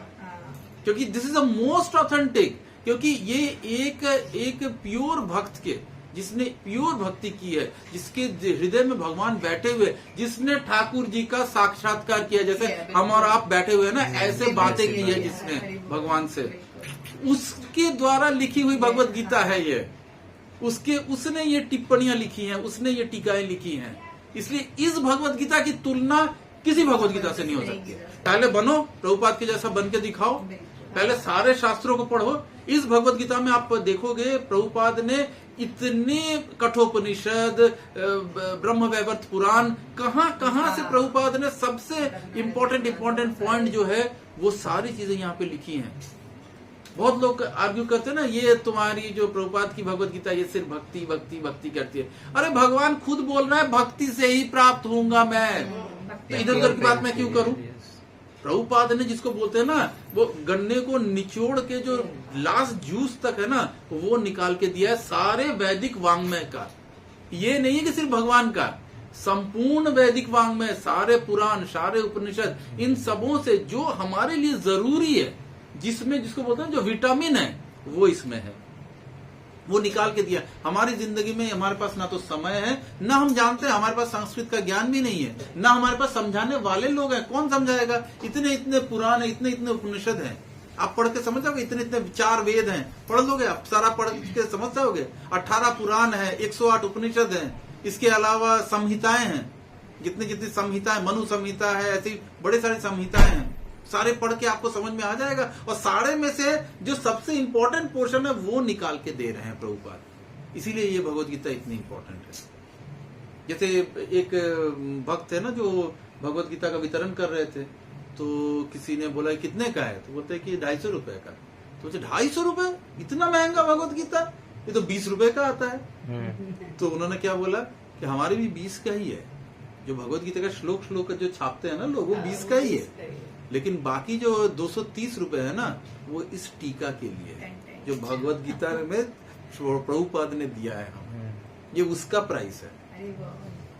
क्योंकि this is the most authentic. क्योंकि ये एक प्योर भक्त के, जिसने प्योर भक्ति की है, जिसके हृदय में भगवान बैठे हुए, जिसने ठाकुर जी का साक्षात्कार किया, जैसे हम और आप बैठे हुए हैं ना, ऐसे बातें की है जिसने भगवान से, उसके द्वारा लिखी हुई भगवत गीता है ये। उसने ये टिप्पणियां लिखी हैं, उसने ये टीकाएं लिखी हैं। इसलिए इस भगवत गीता की तुलना किसी भगवत गीता से नहीं हो सकती। पहले बनो, प्रभुपाद के जैसा बन के दिखाओ, पहले सारे शास्त्रों को पढ़ो। इस भगवत गीता में आप देखोगे प्रभुपाद ने इतने कठोपनिषद, ब्रह्मवैवर्त पुराण, कहां से प्रभुपाद ने सबसे इम्पोर्टेंट पॉइंट जो है वो सारी चीजें यहाँ पे लिखी हैं। बहुत लोग आर्ग्यू करते हैं ना, ये तुम्हारी जो प्रभुपाद की भगवत गीता ये सिर्फ भक्ति भक्ति भक्ति करती है। अरे भगवान खुद बोल रहा है भक्ति से ही प्राप्त होऊंगा मैं, तो इधर उधर की बात मैं क्यों करूं। प्रभुपाद ने जिसको बोलते हैं ना, वो गन्ने को निचोड़ के जो लास्ट जूस तक है ना, वो निकाल के दिया है सारे वैदिक वांग्मय का। ये नहीं है कि सिर्फ भगवान का, संपूर्ण वैदिक वांग्मय, सारे पुराण, सारे उपनिषद, इन सबों से जो हमारे लिए जरूरी है, जिसमें जिसको बोलते हैं जो विटामिन है, वो इसमें है, वो निकाल के दिया। हमारी जिंदगी में हमारे पास ना तो समय है, ना हम जानते हैं, हमारे पास संस्कृत का ज्ञान भी नहीं है, ना हमारे पास समझाने वाले लोग हैं। कौन समझाएगा? इतने इतने पुराण है, इतने इतने उपनिषद हैं, आप पढ़ के समझ जाओगे। इतने इतने 4 वेद हैं, पढ़ लोगे आप, सारा पढ़ के समझ जाओगे। 18 पुराण है, 108 उपनिषद हैं, इसके अलावा संहिताएं हैं, जितनी जितनी संहिताएं, मनु संहिता है, ऐसी बड़े सारी संहिताएं हैं, सारे पढ़ के आपको समझ में आ जाएगा। और सारे में से जो सबसे इंपॉर्टेंट पोर्शन है वो निकाल के दे रहे हैं प्रभुपाद। इसीलिए ये भगवत गीता इतनी इंपॉर्टेंट है। जैसे एक भक्त है ना जो भगवत गीता का वितरण कर रहे थे, तो किसी ने बोला कितने का है, तो बोलते हैं कि 250 रुपए का। तो 250 रुपए, इतना महंगा भगवत गीता, ये तो 20 रुपए का आता है। तो उन्होंने क्या बोला कि हमारे भी 20 का ही है। जो भगवत गीता का श्लोक जो छापते हैं ना लोग, वो 20 का ही है, लेकिन बाकी जो 230 रुपए है ना, वो इस टीका के लिए है जो भगवत गीता में प्रभुपाद ने दिया है, हम ये उसका प्राइस है।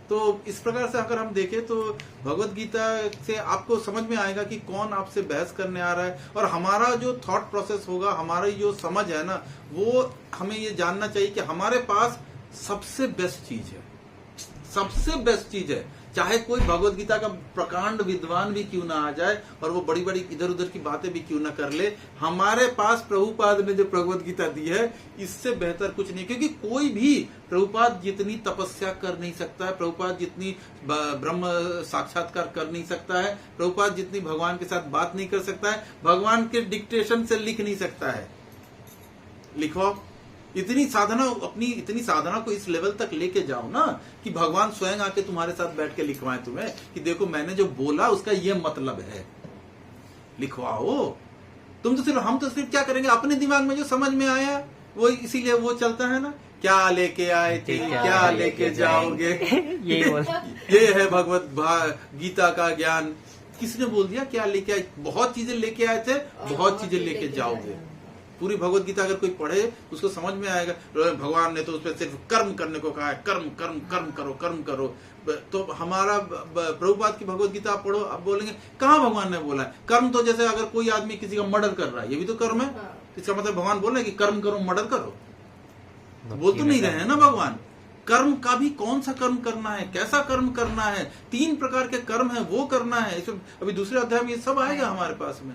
तो इस प्रकार से अगर हम देखें तो भगवत गीता से आपको समझ में आएगा कि कौन आपसे बहस करने आ रहा है, और हमारा जो थॉट प्रोसेस होगा, हमारी जो समझ है ना, वो हमें ये जानना चाहिए कि हमारे पास सबसे बेस्ट चीज है, सबसे बेस्ट चीज है। चाहे कोई भगवत गीता का प्रकांड विद्वान भी क्यों ना आ जाए और वो बड़ी बड़ी इधर उधर की बातें भी क्यों ना कर ले, हमारे पास प्रभुपाद ने जो भगवत गीता दी है इससे बेहतर कुछ नहीं। क्योंकि कोई भी प्रभुपाद जितनी तपस्या कर नहीं सकता है, प्रभुपाद जितनी ब्रह्म साक्षात्कार कर नहीं सकता है, प्रभुपाद जितनी भगवान के साथ बात नहीं कर सकता है, भगवान के डिक्टेशन से लिख नहीं सकता है। लिखो, इतनी साधना को इस लेवल तक लेके जाओ ना कि भगवान स्वयं आके तुम्हारे साथ बैठ के लिखवाएं तुम्हें कि देखो मैंने जो बोला उसका ये मतलब है, लिखवाओ। हम तो सिर्फ क्या करेंगे, अपने दिमाग में जो समझ में आया वो, इसीलिए वो चलता है ना, क्या लेके आए थे क्या लेके जाओगे ये है भगवत गीता का ज्ञान। किसने बोल दिया क्या लेके आए? बहुत चीजें लेके आए थे, बहुत चीजें लेके जाओगे। पूरी भगवत गीता अगर कोई पढ़े उसको समझ में आएगा, भगवान ने तो उस पर सिर्फ कर्म करने को कहा है, कर्म कर्म कर्म करो, कर्म करो। तो हमारा प्रभुपाद की भगवत गीता आप पढ़ो, आप बोलेंगे कहाँ भगवान ने बोला है कर्म? तो जैसे अगर कोई आदमी किसी का मर्डर कर रहा है, ये भी तो कर्म है। इसका मतलब भगवान बोल रहे हैं कि कर्म करो, मर्डर करो? बोल तो नहीं रहे हैं ना भगवान। कर्म का भी कौन सा कर्म करना है, कैसा कर्म करना है, 3 प्रकार के कर्म है वो करना है। इसमें अभी दूसरे अध्याय में ये सब आएगा हमारे पास में,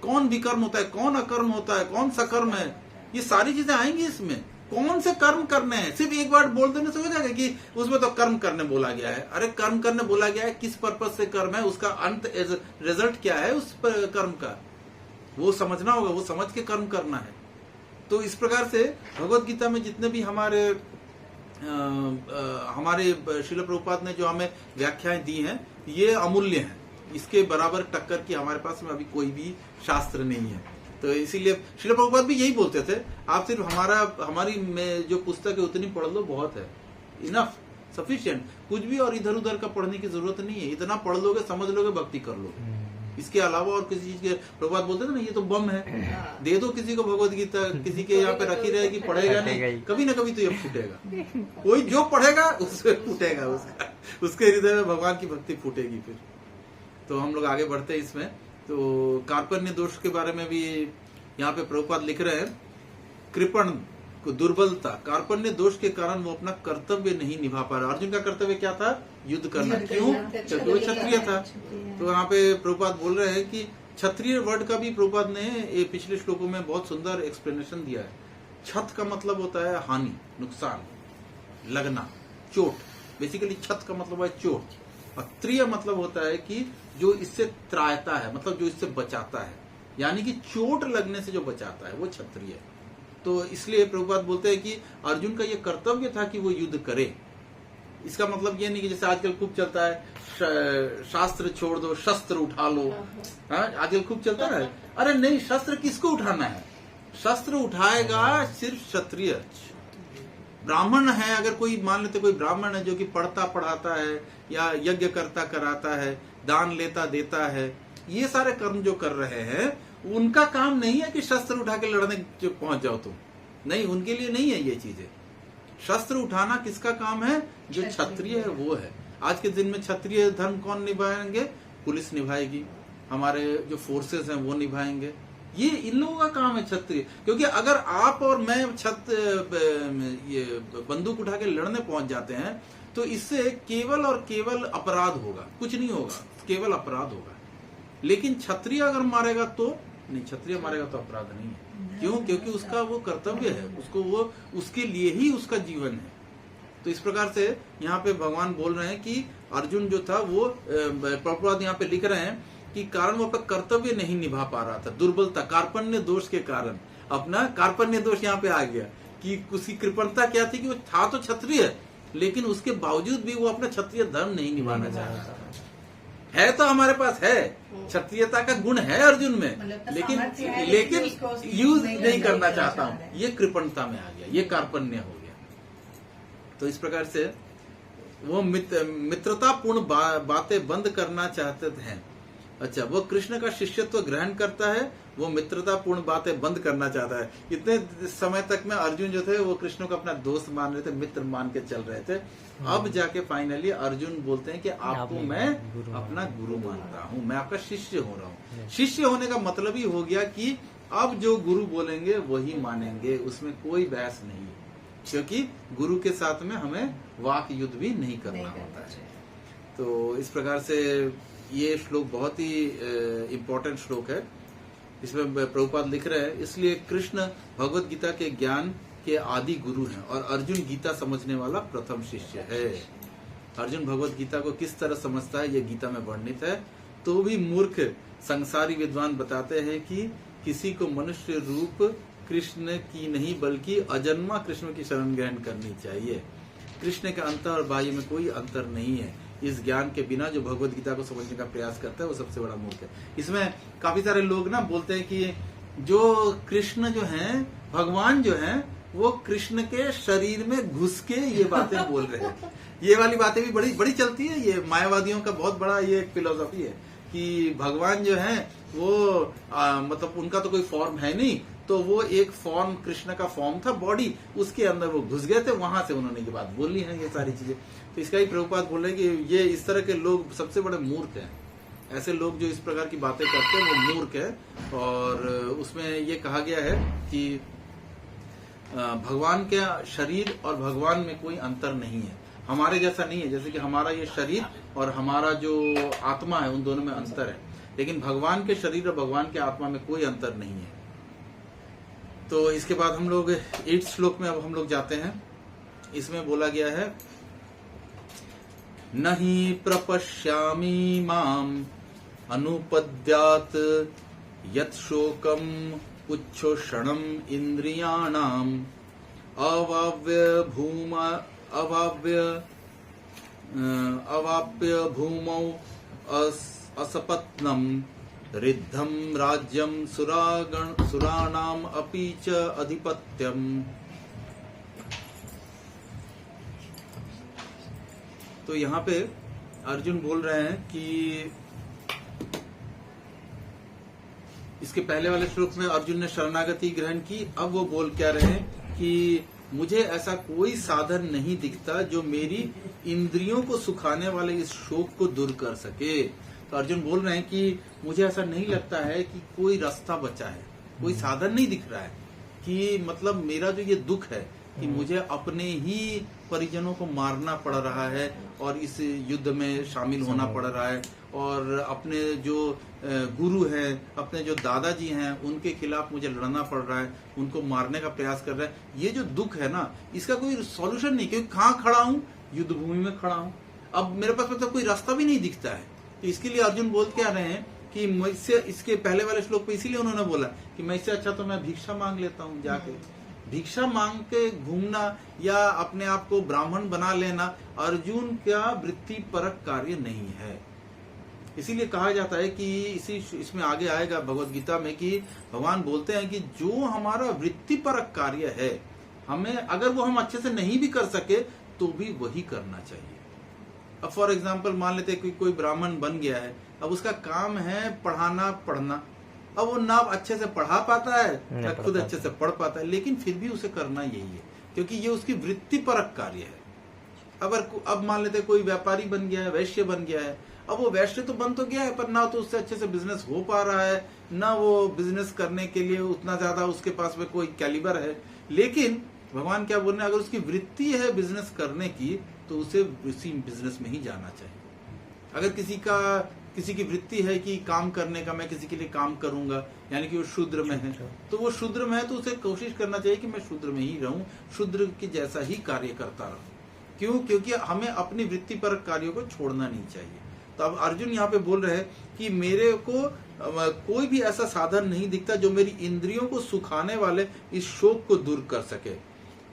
कौन विकर्म होता है, कौन अकर्म होता है, कौन सा कर्म है, ये सारी चीजें आएंगी इसमें। कौन से कर्म करने हैं, सिर्फ एक बार बोल देने से हो जाएगा कि उसमें तो कर्म करने बोला गया है। अरे कर्म करने बोला गया है, किस पर्पज से कर्म है, उसका अंत रिजल्ट क्या है उस कर्म का, वो समझना होगा, वो समझ के कर्म करना है। तो इस प्रकार से भगवत गीता में जितने भी हमारे श्रील प्रभुपाद ने जो हमें व्याख्याएं दी हैं, ये अमूल्य हैं। इसके बराबर टक्कर की हमारे पास में अभी कोई भी शास्त्र नहीं है। तो इसीलिए श्रील प्रभुपाद भी यही बोलते थे, आप सिर्फ हमारी में जो पुस्तक है उतनी पढ़ लो, बहुत है, इनफ, सफिशिएंट। कुछ भी और इधर उधर का पढ़ने की जरूरत नहीं है, इतना पढ़ लोगे, समझ लोगे, भक्ति कर लोगे। इसके अलावा और किसी चीज के, प्रभुपाद बोलते थे ना ये तो बम है, दे दो किसी को भगवत गीता, किसी के यहाँ पे रखी रहेगी, पढ़ेगा नहीं, कभी ना कभी तो ये फूटेगा। कोई जो पढ़ेगा उससे फूटेगा, उसके हृदय में भगवान की भक्ति फूटेगी। फिर तो हम लोग आगे बढ़ते हैं इसमें। तो कार्पण्य दोष के बारे में भी यहाँ पे प्रभुपाद लिख रहे हैं, कृपण को दुर्बलता, कार्पण्य दोष के कारण वो अपना कर्तव्य नहीं निभा पा रहा। अर्जुन का कर्तव्य क्या था? युद्ध करना। क्यों? क्योंकि वो क्षत्रिय था। तो यहाँ पे प्रभुपाद बोल रहे हैं कि क्षत्रिय वर्ड का भी प्रभुपाद ने पिछले श्लोकों में बहुत सुंदर एक्सप्लेनेशन दिया है छत का मतलब होता है हानि, नुकसान, लगना, चोट। बेसिकली छत का मतलब है चोट। और त्रिय मतलब होता है कि जो इससे त्रायता है, मतलब जो इससे बचाता है, यानी कि चोट लगने से जो बचाता है वो क्षत्रिय है। तो इसलिए प्रभुपाद बोलते हैं कि अर्जुन का ये कर्तव्य था कि वो युद्ध करे। इसका मतलब ये नहीं कि जैसे आजकल खूब चलता है शास्त्र छोड़ दो शस्त्र उठा लो, हाँ आजकल खूब चलता है। अरे नहीं, शस्त्र किसको उठाना है? शस्त्र उठाएगा सिर्फ क्षत्रिय। ब्राह्मण है, अगर कोई मान लेते कोई ब्राह्मण है जो कि पढ़ता पढ़ाता है या यज्ञ करता कराता है, दान लेता देता है, ये सारे कर्म जो कर रहे हैं, उनका काम नहीं है कि शस्त्र उठा के लड़ने पहुंच जाओ तुम। नहीं, उनके लिए नहीं है ये चीजें। शस्त्र उठाना किसका काम है? जो क्षत्रिय है वो है। आज के दिन में क्षत्रिय धर्म कौन निभाएंगे? पुलिस निभाएगी, हमारे जो फोर्सेस हैं वो निभाएंगे। ये इन लोगों का काम है क्षत्रिय। क्योंकि अगर आप और मैं ये बंदूक उठा के लड़ने पहुंच जाते हैं तो इससे केवल और केवल अपराध होगा, कुछ नहीं होगा, केवल अपराध होगा। लेकिन क्षत्रिय अगर मारेगा तो नहीं, क्षत्रिय मारेगा तो अपराध नहीं है। क्यों? क्योंकि उसका वो कर्तव्य है, उसको वो उसके लिए ही उसका जीवन है। तो इस प्रकार से यहाँ पे भगवान बोल रहे हैं कि अर्जुन जो था वो प्रभुपाद यहाँ पे लिख रहे हैं कि कारण वो अपना कर्तव्य नहीं निभा पा रहा था, दुर्बलता, कार्पण्य दोष के कारण। अपना कार्पण्य दोष यहाँ पे आ गया कि उसकी कृपणता क्या थी कि वो था तो क्षत्रिय, लेकिन उसके बावजूद भी वो अपना क्षत्रिय धर्म नहीं निभाना चाह रहा था। है तो हमारे पास है, क्षत्रियता का गुण है अर्जुन में, लेकिन यूज नहीं करना चाहता हूँ। ये कृपणता में आ गया, ये कार्पण्य हो गया। तो इस प्रकार से वो मित्रतापूर्ण बातें बंद करना चाहते हैं। अच्छा, वो कृष्ण का शिष्यत्व ग्रहण करता है, वो मित्रतापूर्ण बातें बंद करना चाहता है। इतने समय तक में अर्जुन जो थे वो कृष्ण को अपना दोस्त मान रहे थे, मित्र मान के चल रहे थे। अब जाके फाइनली अर्जुन बोलते हैं कि आपको मैं अपना गुरु मानता हूँ, मैं आपका शिष्य हो रहा हूँ। शिष्य होने का मतलब ही हो गया कि अब जो गुरु बोलेंगे वही मानेंगे, उसमें कोई बहस नहीं, क्योंकि गुरु के साथ में हमें वाक युद्ध भी नहीं करना होता है। तो इस प्रकार से ये श्लोक बहुत ही इम्पोर्टेंट श्लोक है। इसमें प्रभुपाद लिख रहे हैं, इसलिए कृष्ण भगवत गीता के ज्ञान के आदि गुरु हैं और अर्जुन गीता समझने वाला प्रथम शिष्य है। अर्जुन भगवत गीता को किस तरह समझता है ये गीता में वर्णित है। तो भी मूर्ख संसारी विद्वान बताते हैं कि किसी को मनुष्य रूप कृष्ण की नहीं बल्कि अजन्मा कृष्ण की शरण ग्रहण करनी चाहिए। कृष्ण के अंतर और बाह्य में कोई अंतर नहीं है। इस ज्ञान के बिना जो भगवत गीता को समझने का प्रयास करता है वो सबसे बड़ा मूर्ख है। इसमें काफी सारे लोग ना बोलते हैं कि जो कृष्ण जो हैं, भगवान जो हैं, वो कृष्ण के शरीर में घुस के ये बातें बोल रहे हैं। ये वाली बातें भी बड़ी बड़ी चलती है। ये मायावादियों का बहुत बड़ा ये एक फिलोसफी है कि भगवान जो है वो मतलब उनका तो कोई फॉर्म है नहीं, तो वो एक फॉर्म, कृष्ण का फॉर्म था बॉडी, उसके अंदर वो घुस गए थे, वहां से उन्होंने ये बात बोली है, ये सारी चीजें। तो इसका ही प्रभुपाद बोल रहे हैं कि ये इस तरह के लोग सबसे बड़े मूर्ख हैं। ऐसे लोग जो इस प्रकार की बातें करते हैं वो मूर्ख है। और उसमें ये कहा गया है कि भगवान के शरीर और भगवान में कोई अंतर नहीं है, हमारे जैसा नहीं है। जैसे कि हमारा ये शरीर और हमारा जो आत्मा है उन दोनों में अंतर है, लेकिन भगवान के शरीर और भगवान के आत्मा में कोई अंतर नहीं है। तो इसके बाद हम लोग 8 श्लोक में अब हम लोग जाते हैं। इसमें बोला गया है, नहीं प्रपश्यामि माम अनुपद्यात यत् शोकम उच्छोषणम इंद्रियाणाम अवाप्य भूमौ असपत्नम रिद्धम राज्यम सुराणाम अपि च अधिपत्यम। तो यहाँ पे अर्जुन बोल रहे हैं कि इसके पहले वाले श्लोक में अर्जुन ने शरणागति ग्रहण की। अब वो बोल क्या रहे हैं कि मुझे ऐसा कोई साधन नहीं दिखता जो मेरी इंद्रियों को सुखाने वाले इस शोक को दूर कर सके। तो अर्जुन बोल रहे हैं कि मुझे ऐसा नहीं लगता है कि कोई रास्ता बचा है, कोई साधन नहीं दिख रहा है कि मतलब मेरा जो ये दुख है कि मुझे अपने ही परिजनों को मारना पड़ रहा है और इस युद्ध में शामिल होना पड़ रहा है, और अपने जो गुरु हैं, अपने जो दादाजी हैं, उनके खिलाफ मुझे लड़ना पड़ रहा है, उनको मारने का प्रयास कर रहा है। ये जो दुख है ना, इसका कोई सॉल्यूशन नहीं, क्योंकि कहाँ खड़ा हूँ, युद्ध भूमि में खड़ा हूँ। अब मेरे पास मतलब कोई रास्ता भी नहीं दिखता है। तो इसके लिए अर्जुन बोल के आ रहे हैं कि मुझसे, इसके पहले वाले श्लोक पे इसीलिए उन्होंने बोला कि मैं इससे अच्छा तो मैं भिक्षा मांग लेता हूँ जाके। भिक्षा मांग के घूमना या अपने आप को ब्राह्मण बना लेना अर्जुन का वृत्ति परक कार्य नहीं है। इसीलिए कहा जाता है कि इसमें आगे आएगा भगवत गीता में कि भगवान बोलते हैं कि जो हमारा वृत्ति परक कार्य है, हमें अगर वो हम अच्छे से नहीं भी कर सके तो भी वही करना चाहिए। अब फॉर एग्जाम्पल मान लेते हैं कि कोई ब्राह्मण बन गया है, अब उसका काम है पढ़ाना पढ़ना। अब वो ना अच्छे से पढ़ा पाता है ना खुद अच्छे से पढ़ पाता है, लेकिन फिर भी उसे करना यही है, क्योंकि ये उसकी वृत्ति परक कार्य है। अब मान लेते कोई व्यापारी बन गया है, वैश्य बन गया है, अब वो वैश्य तो बन तो गया है, पर ना तो उससे अच्छे से बिजनेस हो पा रहा है, ना वो बिजनेस करने के लिए उतना ज्यादा उसके पास में कोई कैलिबर है। लेकिन भगवान क्या बोल रहे हैं, अगर उसकी वृत्ति है बिजनेस करने की तो उसे उसी बिजनेस में ही जाना चाहिए। अगर किसी की वृत्ति है कि काम करने का, मैं किसी के लिए काम करूंगा, यानी कि वो शूद्र में है, तो वो शूद्र में है तो उसे कोशिश करना चाहिए कि मैं शूद्र में ही रहूं, शूद्र के जैसा ही कार्य करता रहूं। क्यों? क्योंकि हमें अपनी वृत्ति पर कार्यों को छोड़ना नहीं चाहिए। तो अब अर्जुन यहाँ पे बोल रहे हैं कि मेरे को कोई भी ऐसा साधन नहीं दिखता जो मेरी इंद्रियों को सुखाने वाले इस शोक को दूर कर सके।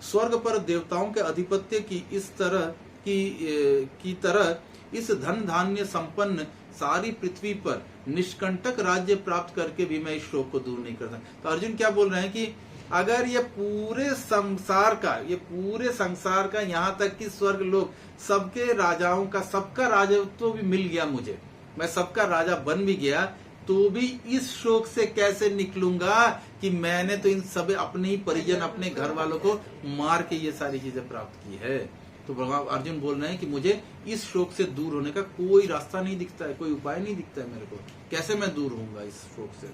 स्वर्ग पर देवताओं के अधिपत्य की इस तरह की तरह इस धन धान्य संपन्न सारी पृथ्वी पर निष्कंटक राज्य प्राप्त करके भी मैं इस शोक को दूर नहीं कर सकता। तो अर्जुन क्या बोल रहे हैं कि अगर ये पूरे संसार का यहाँ तक कि स्वर्ग लोग सबके राजाओं का, सबका राजत्व भी मिल गया मुझे, मैं सबका राजा बन भी गया, तो भी इस शोक से कैसे निकलूंगा कि मैंने तो इन सब अपने ही परिजन, अपने घर वालों को मार के ये सारी चीजें प्राप्त की है। तो भगवान अर्जुन बोल रहे हैं कि मुझे इस शोक से दूर होने का कोई रास्ता नहीं दिखता है, कोई उपाय नहीं दिखता है मेरे को, कैसे मैं दूर होऊंगा इस शोक से।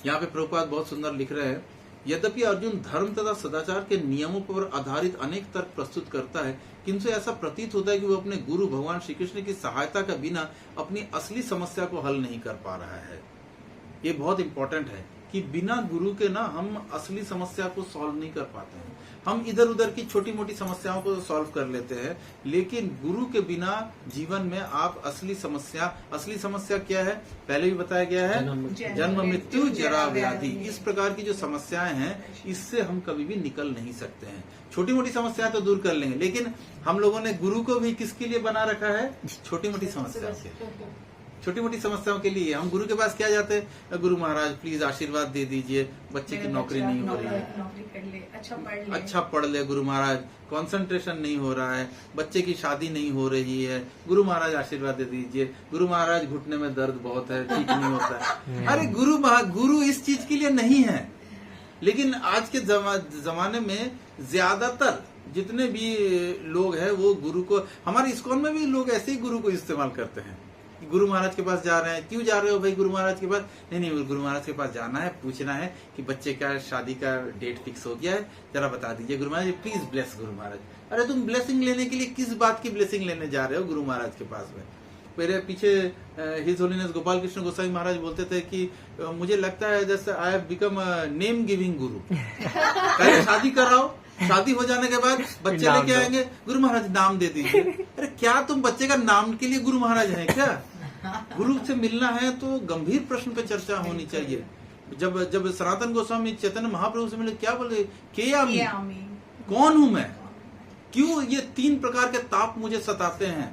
यहाँ पे प्रभुपाद बहुत सुंदर लिख रहे हैं, यद्यपि अर्जुन धर्म तथा सदाचार के नियमों पर आधारित अनेक तर्क प्रस्तुत करता है, किंतु ऐसा प्रतीत होता है कि वो अपने गुरु भगवान श्री कृष्ण की सहायता के बिना अपनी असली समस्या को हल नहीं कर पा रहा है। ये बहुत इंपॉर्टेंट है कि बिना गुरु के ना हम असली समस्या को सॉल्व नहीं कर पाते हैं। हम इधर उधर की छोटी मोटी समस्याओं को सॉल्व कर लेते हैं, लेकिन गुरु के बिना जीवन में आप असली समस्या क्या है, पहले भी बताया गया है, जन्म मृत्यु जरा व्याधि। इस प्रकार की जो समस्याएं हैं, इससे हम कभी भी निकल नहीं सकते हैं। छोटी मोटी समस्याएं तो दूर कर लेंगे, लेकिन हम लोगों ने गुरु को भी किसके लिए बना रखा है, छोटी मोटी समस्याओं के लिए। छोटी मोटी समस्याओं के लिए हम गुरु के पास क्या जाते हैं, गुरु महाराज प्लीज आशीर्वाद दे दीजिए, बच्चे की नौकरी नहीं हो रही है, नौकरी कर ले, अच्छा पढ़ ले गुरु महाराज, कंसंट्रेशन नहीं हो रहा है, बच्चे की शादी नहीं हो रही है, गुरु महाराज आशीर्वाद दे दीजिए, गुरु महाराज घुटने में दर्द बहुत है, ठीक नहीं होता है। अरे गुरु इस चीज के लिए नहीं है। लेकिन आज के जमाने में ज्यादातर जितने भी लोग हैं वो गुरु को, हमारे इस्कॉन में भी लोग ऐसे ही गुरु को इस्तेमाल करते हैं। गुरु महाराज के पास जा रहे हैं, क्यों जा रहे हो भाई गुरु महाराज के पास, नहीं गुरु महाराज के पास जाना है, पूछना है कि बच्चे का शादी का डेट फिक्स हो गया है, जरा बता दीजिए गुरु महाराज, प्लीज ब्लेस गुरु महाराज। अरे तुम ब्लेसिंग लेने के लिए किस बात की ब्लेसिंग लेने जा रहे हो गुरु महाराज के पास में। मेरे पीछे हिज होलीनेस गोपाल कृष्ण गोसाई महाराज बोलते थे कि मुझे लगता है जैसे I have become name giving गुरु। पहले शादी कर रहा हूँ, शादी हो जाने के बाद बच्चे लेके आएंगे, गुरु महाराज नाम दे दीजिए। अरे क्या तुम बच्चे का नाम के लिए गुरु महाराज हैं क्या? गुरु से मिलना है तो गंभीर प्रश्न पे चर्चा होनी चाहिए। जब सनातन गोस्वामी चैतन्य महाप्रभु से मिले, क्या बोले, के आमी, कौन हूं मैं, क्यों ये 3 प्रकार के ताप मुझे सताते हैं,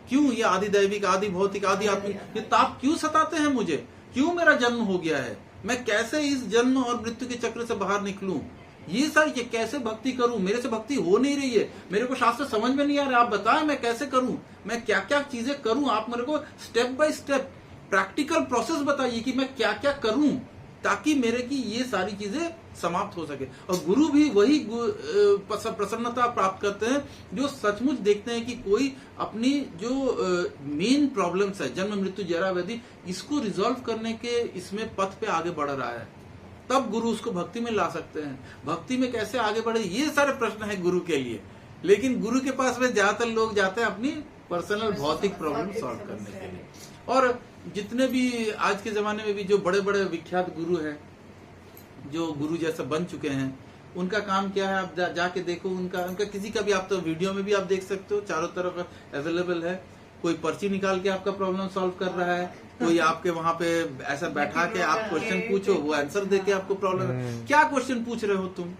क्यों ये आदि दैविक, आदि भौतिक, आदि आत्मिक, ये ताप क्यों सताते हैं मुझे, क्यों मेरा जन्म हो गया है, मैं कैसे इस जन्म और मृत्यु के चक्र से बाहर निकलूं, ये सारी कैसे भक्ति करूं, मेरे से भक्ति हो नहीं रही है, मेरे को शास्त्र समझ में नहीं आ रहा, आप बताएं मैं कैसे करूं, मैं क्या क्या चीजें करूं, आप मेरे को step by step practical process बताइए कि मैं क्या क्या करूं ताकि मेरे की ये सारी चीजें समाप्त हो सके। और गुरु भी वही प्रसन्नता प्राप्त करते हैं जो सचमुच देखते हैं कि कोई अपनी जो मेन प्रॉब्लम्स है, जन्म मृत्यु जरा व्याधि, इसको रिजॉल्व करने के इसमें पथ पे आगे बढ़ रहा है, तब गुरु उसको भक्ति में ला सकते हैं। भक्ति में कैसे आगे बढ़े, ये सारे प्रश्न है गुरु के लिए। लेकिन गुरु के पास में ज्यादातर लोग जाते हैं अपनी पर्सनल भौतिक प्रॉब्लम सॉल्व करने के लिए। और जितने भी आज के जमाने में भी जो बड़े बड़े विख्यात गुरु हैं, जो गुरु जैसा बन चुके हैं, उनका काम क्या है आप जाके देखो। उनका किसी का भी आप तो वीडियो में भी आप देख सकते हो, चारों तरफ अवेलेबल है। कोई पर्ची निकाल के आपका प्रॉब्लम सॉल्व कर रहा है, कोई आपके वहां पे ऐसा बैठा के आप क्वेश्चन पूछो, वो आंसर दे के आपको प्रॉब्लम। क्या क्वेश्चन पूछ रहे हो तुम?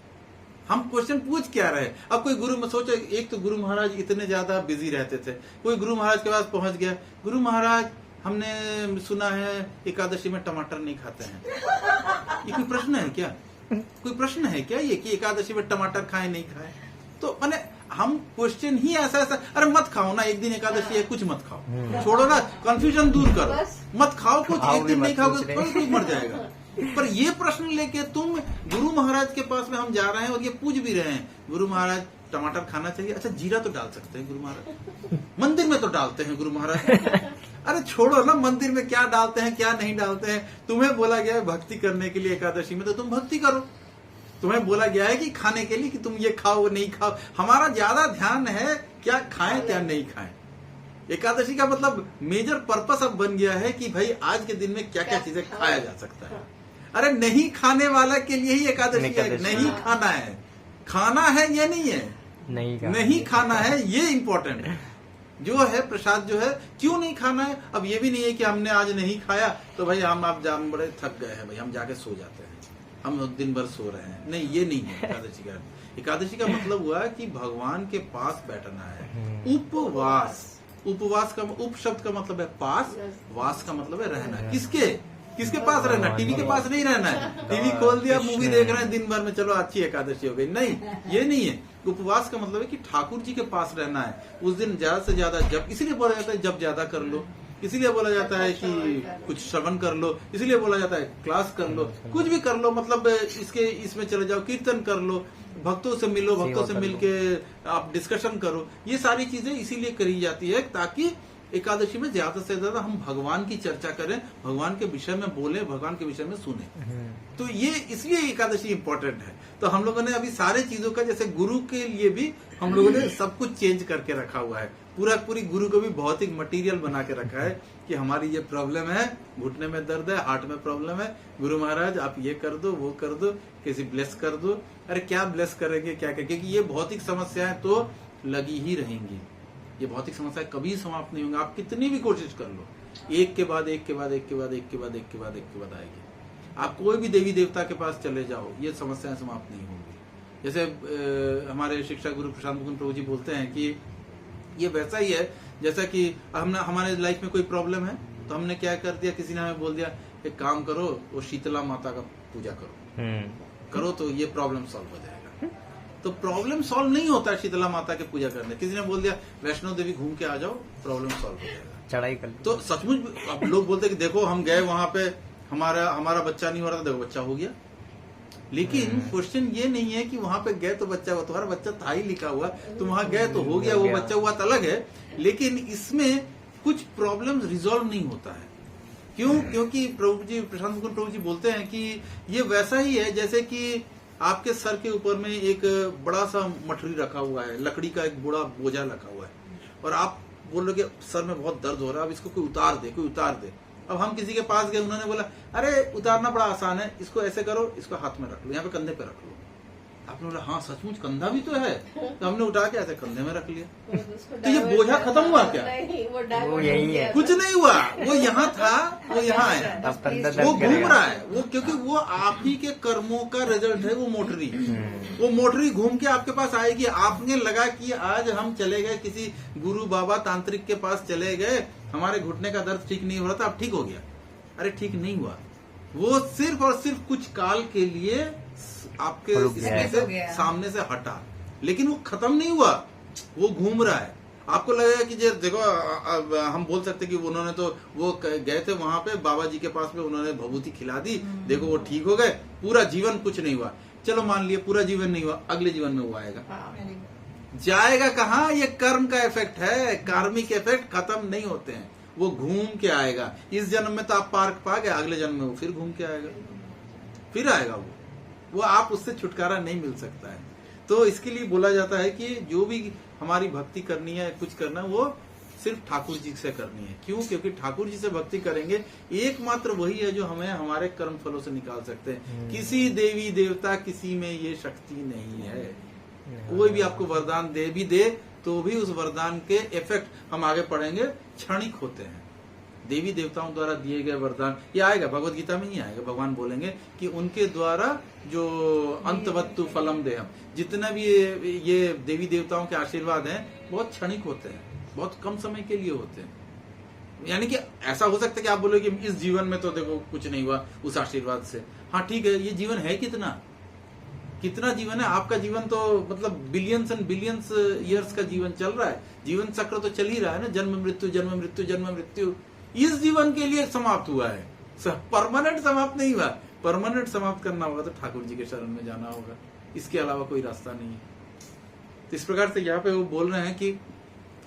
हम क्वेश्चन पूछ क्या रहे? अब कोई गुरु में सोचो, एक तो गुरु महाराज इतने ज्यादा बिजी रहते थे, कोई गुरु महाराज के पास पहुंच गया, गुरु महाराज हमने सुना है एकादशी में टमाटर नहीं खाते हैं। ये कोई प्रश्न है क्या? कोई प्रश्न है क्या ये कि एकादशी में टमाटर खाए नहीं खाए? तो मैंने हम क्वेश्चन ही ऐसा, अरे मत खाओ ना, एक दिन एकादशी है, कुछ मत खाओ, छोड़ो ना, कंफ्यूजन दूर करो, मत खाओ कुछ, एक दिन नहीं खाओगे तो कोई मर जाएगा। पर ये प्रश्न लेके तुम गुरु महाराज के पास में हम जा रहे हैं और ये पूछ भी रहे हैं, गुरु महाराज टमाटर खाना चाहिए? अच्छा जीरा तो डाल सकते हैं गुरु महाराज, मंदिर में तो डालते हैं गुरु महाराज। अरे छोड़ो ना, मंदिर में क्या डालते हैं क्या नहीं डालते हैं। तुम्हें बोला गया है भक्ति करने के लिए एकादशी में, तो तुम भक्ति करो। तुम्हें बोला गया है कि खाने के लिए कि तुम ये खाओ नहीं खाओ। हमारा ज्यादा ध्यान है क्या खाएं क्या नहीं खाएं। एकादशी का मतलब मेजर पर्पस अब बन गया है कि भाई आज के दिन में क्या क्या चीजें खाया जा सकता है। अरे नहीं खाने वाला के लिए ही एकादशी है, नहीं खाना है, खाना है ये नहीं है, नहीं खाना है ये इम्पोर्टेंट है। जो है प्रसाद जो है क्यों नहीं खाना है? अब ये भी नहीं है कि हमने आज नहीं खाया तो भाई हम आप बड़े थक गए हैं भाई हम जाके सो जाते हैं, हम दिन भर सो रहे हैं। नहीं, ये नहीं है एकादशी का। एकादशी का मतलब हुआ कि भगवान के पास बैठना है। उपवास, उपवास का उप शब्द का मतलब है पास, वास का मतलब है रहना। किसके पास रहना? टीवी के पास नहीं रहना है। टीवी खोल दिया, मूवी देख रहे हैं दिन भर में, चलो अच्छी एकादशी हो गई। नहीं, ये नहीं है। उपवास का मतलब है कि ठाकुर जी के पास रहना है। उस दिन ज्यादा से ज्यादा जप, इसीलिए बोला जाता है जप ज्यादा कर लो, इसीलिए बोला जाता है कि कुछ श्रवण कर लो, इसीलिए बोला जाता है क्लास कर लो, कुछ भी कर लो, मतलब इसमें चले जाओ, कीर्तन कर लो, भक्तों से मिलो, भक्तों से मिलके आप डिस्कशन करो। ये सारी चीजें इसीलिए करी जाती है ताकि एकादशी में ज्यादा से ज्यादा हम भगवान की चर्चा करें, भगवान के विषय में बोले, भगवान के विषय में सुने। तो ये इसलिए एकादशी इम्पोर्टेंट है। तो हम लोगों ने अभी सारे चीजों का, जैसे गुरु के लिए भी हम लोगों ने सब कुछ चेंज करके रखा हुआ है। पूरी गुरु को भी भौतिक मटेरियल बना के रखा है कि हमारी ये प्रॉब्लम है, घुटने में दर्द है, हार्ट में प्रॉब्लम है, गुरु महाराज आप ये कर दो, वो कर दो, किसी ब्लेस कर दो। अरे क्या ब्लेस करेंगे, क्या करेंगे? क्योंकि ये भौतिक समस्याएं तो लगी ही रहेंगी। ये भौतिक समस्या कभी समाप्त नहीं होंगी, आप कितनी भी कोशिश कर लो, एक के बाद एक के बाद एक के बाद एक के बाद एक के बाद एक के बाद आएगी। आप कोई भी देवी देवता के पास चले जाओ, ये समस्याएं समाप्त नहीं होंगी। जैसे हमारे शिक्षा गुरु प्रशांत मुकुंद प्रभु जी बोलते हैं कि ये वैसा ही है जैसा कि हमारे लाइफ में कोई प्रॉब्लम है तो हमने क्या कर दिया, किसी ने हमें बोल दिया एक काम करो, वो शीतला माता का पूजा करो तो ये प्रॉब्लम सॉल्व हो जाएगा। तो प्रॉब्लम सॉल्व नहीं होता है शीतला माता की पूजा करने। किसी ने बोल दिया वैष्णो देवी घूम के आ जाओ, प्रॉब्लम सॉल्व हो जाएगा, चढ़ाई कर। तो सचमुच अब लोग बोलते कि देखो हम गए वहां पे, हमारा बच्चा नहीं हो रहा था, देखो बच्चा हो गया। लेकिन क्वेश्चन ये नहीं है कि वहां पे गए तो बच्चा हुआ, तुम्हारा बच्चा था ही लिखा हुआ, तुम वहां गए तो हो गया, वो बच्चा हुआ तो अलग है। लेकिन इसमें कुछ प्रॉब्लम रिजॉल्व नहीं होता है। क्यों? क्योंकि प्रभु जी, प्रशांत मुकुंद प्रभु जी बोलते हैं कि ये वैसा ही है जैसे कि आपके सर के ऊपर में एक बड़ा सा मठरी रखा हुआ है, लकड़ी का एक बड़ा बोझा रखा हुआ है, और आप बोल रहे कि सर में बहुत दर्द हो रहा है, अब इसको कोई उतार दे। अब हम किसी के पास गए, उन्होंने बोला अरे उतारना बड़ा आसान है, इसको ऐसे करो, इसको हाथ में रख लो, यहाँ पे कंधे पे रख लो। आपने बोला हाँ सचमुच कंधा भी तो है, तो हमने उठा के ऐसे कंधे में रख लिया। तो ये बोझा खत्म हुआ क्या? वो यही है, कुछ नहीं हुआ, वो यहाँ था, वो यहाँ आया, वो घूम रहा है, वो क्योंकि वो आप ही के कर्मों का रिजल्ट है। वो मोटरी घूम के आपके पास आएगी। आपने लगा कि आज हम चले गए किसी गुरु बाबा तांत्रिक के पास चले गए, हमारे घुटने का दर्द ठीक नहीं हो रहा था, अब ठीक हो गया। अरे ठीक नहीं हुआ, वो सिर्फ और सिर्फ कुछ काल के लिए आपके इसमें से सामने से हटा, लेकिन वो खत्म नहीं हुआ, वो घूम रहा है। आपको लगेगा कि देखो हम बोल सकते कि उन्होंने तो वो गए थे वहां पे बाबा जी के पास में, उन्होंने भभूति खिला दी, देखो वो ठीक हो गए, पूरा जीवन कुछ नहीं हुआ। चलो मान लिया पूरा जीवन नहीं हुआ, अगले जीवन में वो आएगा, जाएगा कहाँ? ये कर्म का इफेक्ट है, कार्मिक इफेक्ट खत्म नहीं होते हैं, वो घूम के आएगा। इस जन्म में तो आप पार्क पा गए, अगले जन्म में वो फिर घूम के आएगा, फिर आएगा वो आप उससे छुटकारा नहीं मिल सकता है। तो इसके लिए बोला जाता है कि जो भी हमारी भक्ति करनी है, कुछ करना, वो सिर्फ ठाकुर जी से करनी है। क्यों? क्योंकि ठाकुर जी से भक्ति करेंगे, एकमात्र वही है जो हमें हमारे कर्म फलों से निकाल सकते हैं। किसी देवी देवता, किसी में ये शक्ति नहीं है। कोई भी आपको वरदान दे भी दे तो भी उस वरदान के इफेक्ट हम आगे पढ़ेंगे क्षणिक होते हैं। देवी देवताओं द्वारा दिए गए वरदान, ये आएगा भगवत गीता में ही आएगा, भगवान बोलेंगे कि उनके द्वारा जो अंतवत्तु फलम देहम, जितना भी ये देवी देवताओं के आशीर्वाद हैं बहुत क्षणिक होते हैं, बहुत कम समय के लिए होते हैं। यानी कि ऐसा हो सकता है कि आप बोलो कि इस जीवन में तो देखो कुछ नहीं हुआ उस आशीर्वाद से। हाँ ठीक है, ये जीवन है कितना जीवन है आपका? जीवन तो मतलब बिलियंस एंड बिलियंस ईयर्स का जीवन चल रहा है। जीवन चक्र तो चल ही रहा है ना, जन्म मृत्यु जन्म मृत्यु जन्म मृत्यु। इस जीवन के लिए समाप्त हुआ है, परमानेंट समाप्त नहीं हुआ। परमानेंट समाप्त करना होगा तो ठाकुर जी के शरण में जाना होगा, इसके अलावा कोई रास्ता नहीं है। तो इस प्रकार से यहाँ पे वो बोल रहे हैं कि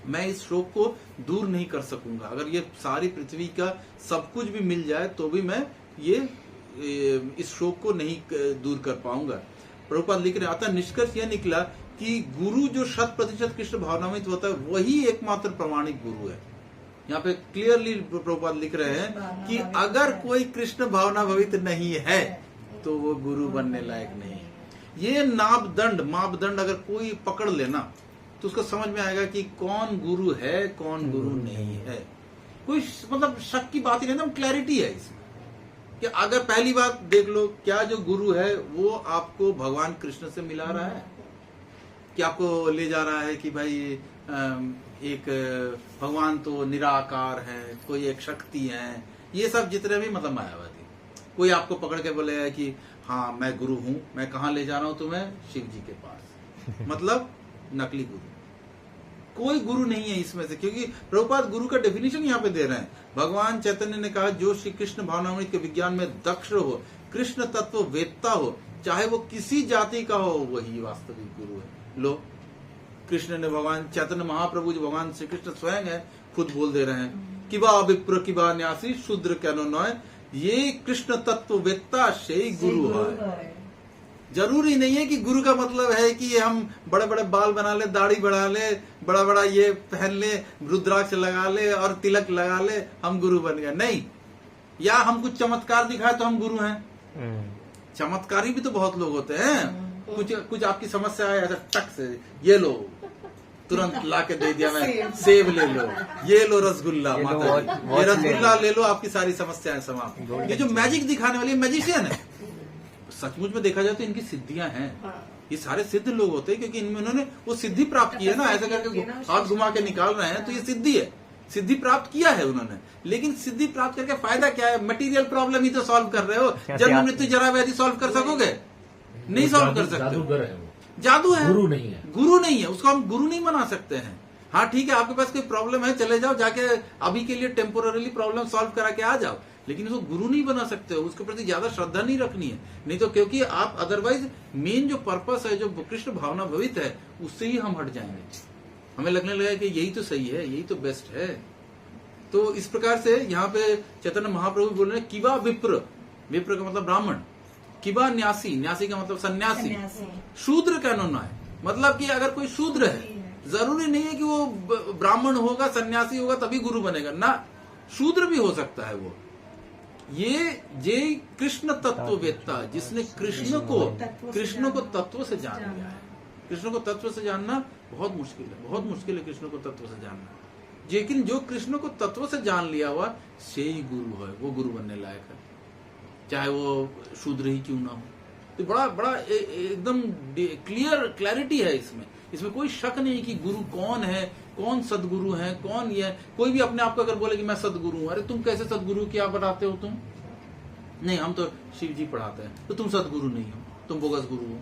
मैं इस शोक को दूर नहीं कर सकूंगा। अगर ये सारी पृथ्वी का सब कुछ भी मिल जाए तो भी मैं इस शोक को नहीं दूर कर पाऊंगा। प्रभुपाद लिख रहे हैं, अतः निष्कर्ष यह निकला कि गुरु जो 100% कृष्ण भावनामयित होता है वही एकमात्र प्रमाणिक गुरु है। यहाँ पे क्लियरली प्रभुपाद लिख रहे हैं कि अगर कोई कृष्ण भावना भवित नहीं है तो वो गुरु बनने लायक नहीं है। ये मापदंड अगर कोई पकड़ लेना तो उसको समझ में आएगा कि कौन गुरु है कौन गुरु नहीं है। कोई मतलब शक की बात ही नहीं, एकदम क्लैरिटी है इसमें कि अगर पहली बात देख लो, क्या जो गुरु है वो आपको भगवान कृष्ण से मिला रहा है, कि आपको ले जा रहा है कि भाई एक भगवान तो निराकार है, कोई एक शक्ति है, ये सब जितने भी मतलब मायावादी। कोई आपको पकड़ के बोलेगा कि हाँ मैं गुरु हूं, मैं कहाँ ले जा रहा हूं तुम्हें? शिव जी के पास। मतलब नकली गुरु। कोई गुरु नहीं है इसमें से, क्योंकि प्रभुपाद गुरु का डेफिनेशन यहाँ पे दे रहे हैं। भगवान चैतन्य ने कहा जो श्री कृष्ण भावनामृत के विज्ञान में दक्ष हो, कृष्ण तत्व वेत्ता हो, चाहे वो किसी जाति का हो, वही वास्तविक गुरु है। लो, कृष्ण ने, भगवान चैतन्य महाप्रभु जो भगवान श्री कृष्ण स्वयं है, खुद बोल दे रहे हैं, किबा विप्र किबा न्यासी शूद्र कैनो नॉय, ये कृष्ण तत्व वेत्ता से ही गुरु है। जरूरी नहीं है कि गुरु का मतलब है कि हम बड़े बड़े बाल बना ले, दाढ़ी बढ़ा ले, बड़ा बड़ा ये पहन ले, रुद्राक्ष लगा ले और तिलक लगा ले, हम गुरु बन गए। नहीं, या हम कुछ चमत्कार दिखाए तो हम गुरु हैं। चमत्कारी भी तो बहुत लोग होते हैं। कुछ आपकी समस्या है, ऐसा टक से ये लो, तुरंत ला के दे दिया, मैं सेब ले लो, ये लो रसगुल्ला, माता ये रसगुल्ला ले लो, आपकी सारी समस्याएं समाप्त। ये जो मैजिक दिखाने वाली मैजिशियन है, सचमुच में देखा जाए तो इनकी सिद्धियां हैं। ये सारे सिद्ध लोग होते हैं क्योंकि इनमें उन्होंने वो सिद्धि प्राप्त की है ना, ऐसे करके हाथ घुमा के निकाल रहे हैं तो ये सिद्धि है, सिद्धि प्राप्त किया है उन्होंने। लेकिन सिद्धि प्राप्त करके फायदा क्या है? मटेरियल प्रॉब्लम ही तो सॉल्व कर रहे हो। जन्म मृत्यु जरा व्याधि सॉल्व कर सकोगे? नहीं सॉल्व कर सकते। जादू है, गुरु नहीं है, उसको हम गुरु नहीं बना सकते हैं। हाँ ठीक है, आपके पास कोई प्रॉब्लम है, चले जाओ, जाके अभी के लिए टेम्पोररीली प्रॉब्लम सॉल्व करा के आ जाओ, लेकिन उसको गुरु नहीं बना सकते हो। उसके प्रति ज्यादा श्रद्धा नहीं रखनी है, नहीं तो क्योंकि आप अदरवाइज मेन जो पर्पस है, जो कृष्ण भावना भवित है, उससे ही हम हट जाएंगे। हमें लगने लगा कि यही तो सही है, यही तो बेस्ट है। तो इस प्रकार से यहाँ पे चैतन्य महाप्रभु बोल रहे हैं, किबा विप्र, विप्र का मतलब ब्राह्मण, किबा न्यासी, न्यासी का मतलब सन्यासी, शूद्र का नो है, मतलब कि अगर कोई शूद्र है, जरूरी नहीं है कि वो ब्राह्मण होगा, सन्यासी होगा तभी गुरु बनेगा ना, शूद्र भी हो सकता है वो। ये कृष्ण तत्व वेत्ता, जिसने कृष्ण को तत्व से जान लिया है। कृष्ण को तत्व से जानना बहुत मुश्किल है, बहुत मुश्किल है कृष्ण को तत्व से जानना। लेकिन जो कृष्ण को तत्व से जान लिया हुआ से ही गुरु है, वो गुरु बनने लायक है, चाहे वो शूद्र ही क्यों ना हो। तो बड़ा एकदम क्लैरिटी है इसमें कोई शक नहीं कि गुरु कौन है, कौन सदगुरु है, कौन ये है। कोई भी अपने आप को अगर बोले कि मैं सदगुरु हूं, अरे तुम कैसे सदगुरु, क्या बताते हो तुम? नहीं, हम तो शिव जी पढ़ाते हैं, तो तुम सदगुरु नहीं हो, तुम बोगस गुरु हो।